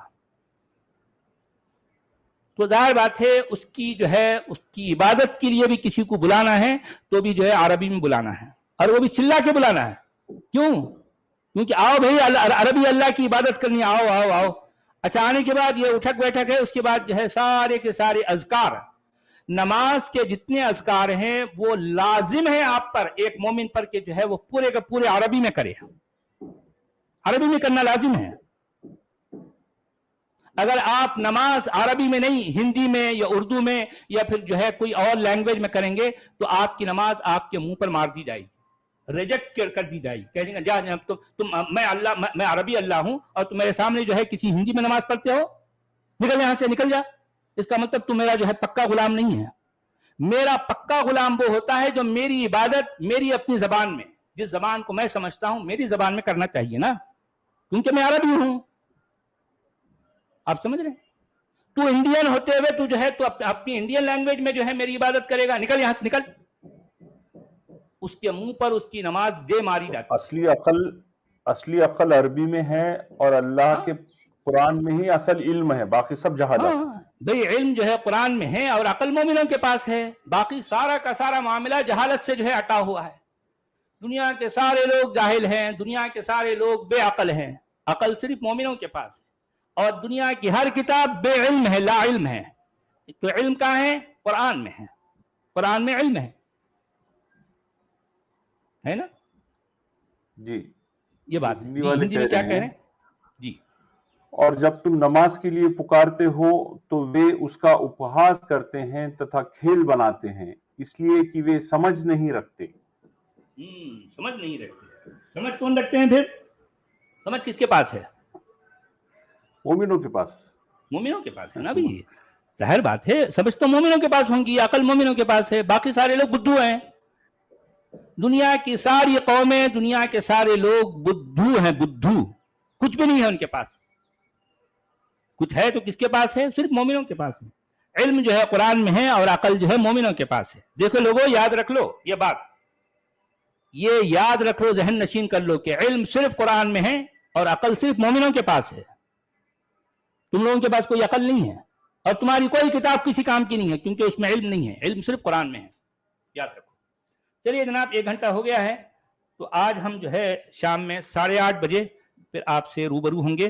تو ظاہر بات ہے اس کی جو ہے اس کی عبادت کے لیے بھی کسی کو بلانا ہے تو بھی جو ہے عربی میں بلانا ہے, اور وہ بھی چلا کے بلانا ہے. کیوں؟ کیونکہ آؤ بھائی عربی اللہ کی عبادت کرنی, آؤ آؤ آؤ. اچھا, آنے کے بعد یہ اٹھک بیٹھک ہے, اس کے بعد جو ہے سارے کے سارے اذکار, نماز کے جتنے اذکار ہیں وہ لازم ہے آپ پر, ایک مومن پر, کہ جو ہے وہ پورے کا پورے عربی میں کرے. عربی میں کرنا لازم ہے. اگر آپ نماز عربی میں نہیں, ہندی میں یا اردو میں یا پھر جو ہے کوئی اور لینگویج میں کریں گے تو آپ کی نماز آپ کے منہ پر مار دی جائے گی, ریجیکٹ کر دی جائے گی. کہیں گے جا تم میں عربی اللہ ہوں اور تم میرے سامنے جو ہے کسی ہندی میں نماز پڑھتے ہو, نکل یہاں سے, نکل جا. اس کا مطلب تم میرا جو ہے پکا غلام نہیں ہے. میرا پکا غلام وہ ہوتا ہے جو میری عبادت میری اپنی زبان میں, جس زبان کو میں سمجھتا ہوں میری زبان میں کرنا چاہیے نا, کیونکہ میں عربی ہوں. آپ سمجھ رہے ہیں؟ تو انڈین ہوتے ہوئے تو جو ہے تو اپنی انڈین لینگویج میں جو ہے میری عبادت کرے گا, نکل یہاں سے, نکل. اس کے منہ پر اس کی نماز دے ماری جاتی. اصلی عقل عربی میں ہے اور اللہ کے قرآن میں ہی اصل علم ہے, باقی سب جہالت. بھئی علم جو ہے قرآن میں ہے اور عقل مومنوں کے پاس ہے, باقی سارا کا سارا معاملہ جہالت سے جو ہے اٹا ہوا ہے. دنیا کے سارے لوگ جاہل ہیں, دنیا کے سارے لوگ بے عقل ہیں, عقل صرف مومنوں کے پاس ہے. اور دنیا کی ہر کتاب بے علم ہے, لا علم ہے. تو علم کہاں ہے؟ قرآن میں ہے, قرآن میں علم ہے نا. جی, یہ بات ہے. ہندی میں کیا کہہ رہے ہیں جی؟ اور جب تم نماز کے لیے پکارتے ہو تو وہ اس کا اپہاس کرتے ہیں تتھا کھیل بناتے ہیں, اس لیے کہ وہ سمجھ نہیں رکھتے. سمجھ نہیں رکھتے. سمجھ کون رکھتے ہیں پھر؟ سمجھ کس کے پاس ہے؟ مومنوں کے پاس. مومنوں کے پاس ہے نا بھائی, ظاہر بات ہے. سمجھ تو مومنوں کے پاس ہوں گی, عقل مومنوں کے پاس ہے, باقی سارے لوگ بدھو ہیں. دنیا کی ساری قومیں, دنیا کے سارے لوگ بدھو ہیں, بدھو. کچھ بھی نہیں ہے ان کے پاس. کچھ ہے تو کس کے پاس ہے؟ صرف مومنوں کے پاس ہے. علم جو ہے قرآن میں ہے اور عقل جو ہے مومنوں کے پاس ہے. دیکھو لوگوں, یاد رکھ لو یہ بات, یہ یاد رکھ لو, ذہن نشین کر لو کہ علم صرف قرآن میں ہے اور عقل صرف مومنوں کے پاس ہے. تم لوگوں کے پاس کوئی عقل نہیں ہے اور تمہاری کوئی کتاب کسی کام کی نہیں ہے, کیونکہ اس میں علم نہیں ہے. علم صرف قرآن میں ہے, یاد رکھو. چلیے جناب, 1 گھنٹہ ہو گیا ہے, تو آج ہم جو ہے شام میں 8:30 بجے پھر آپ سے روبرو ہوں گے.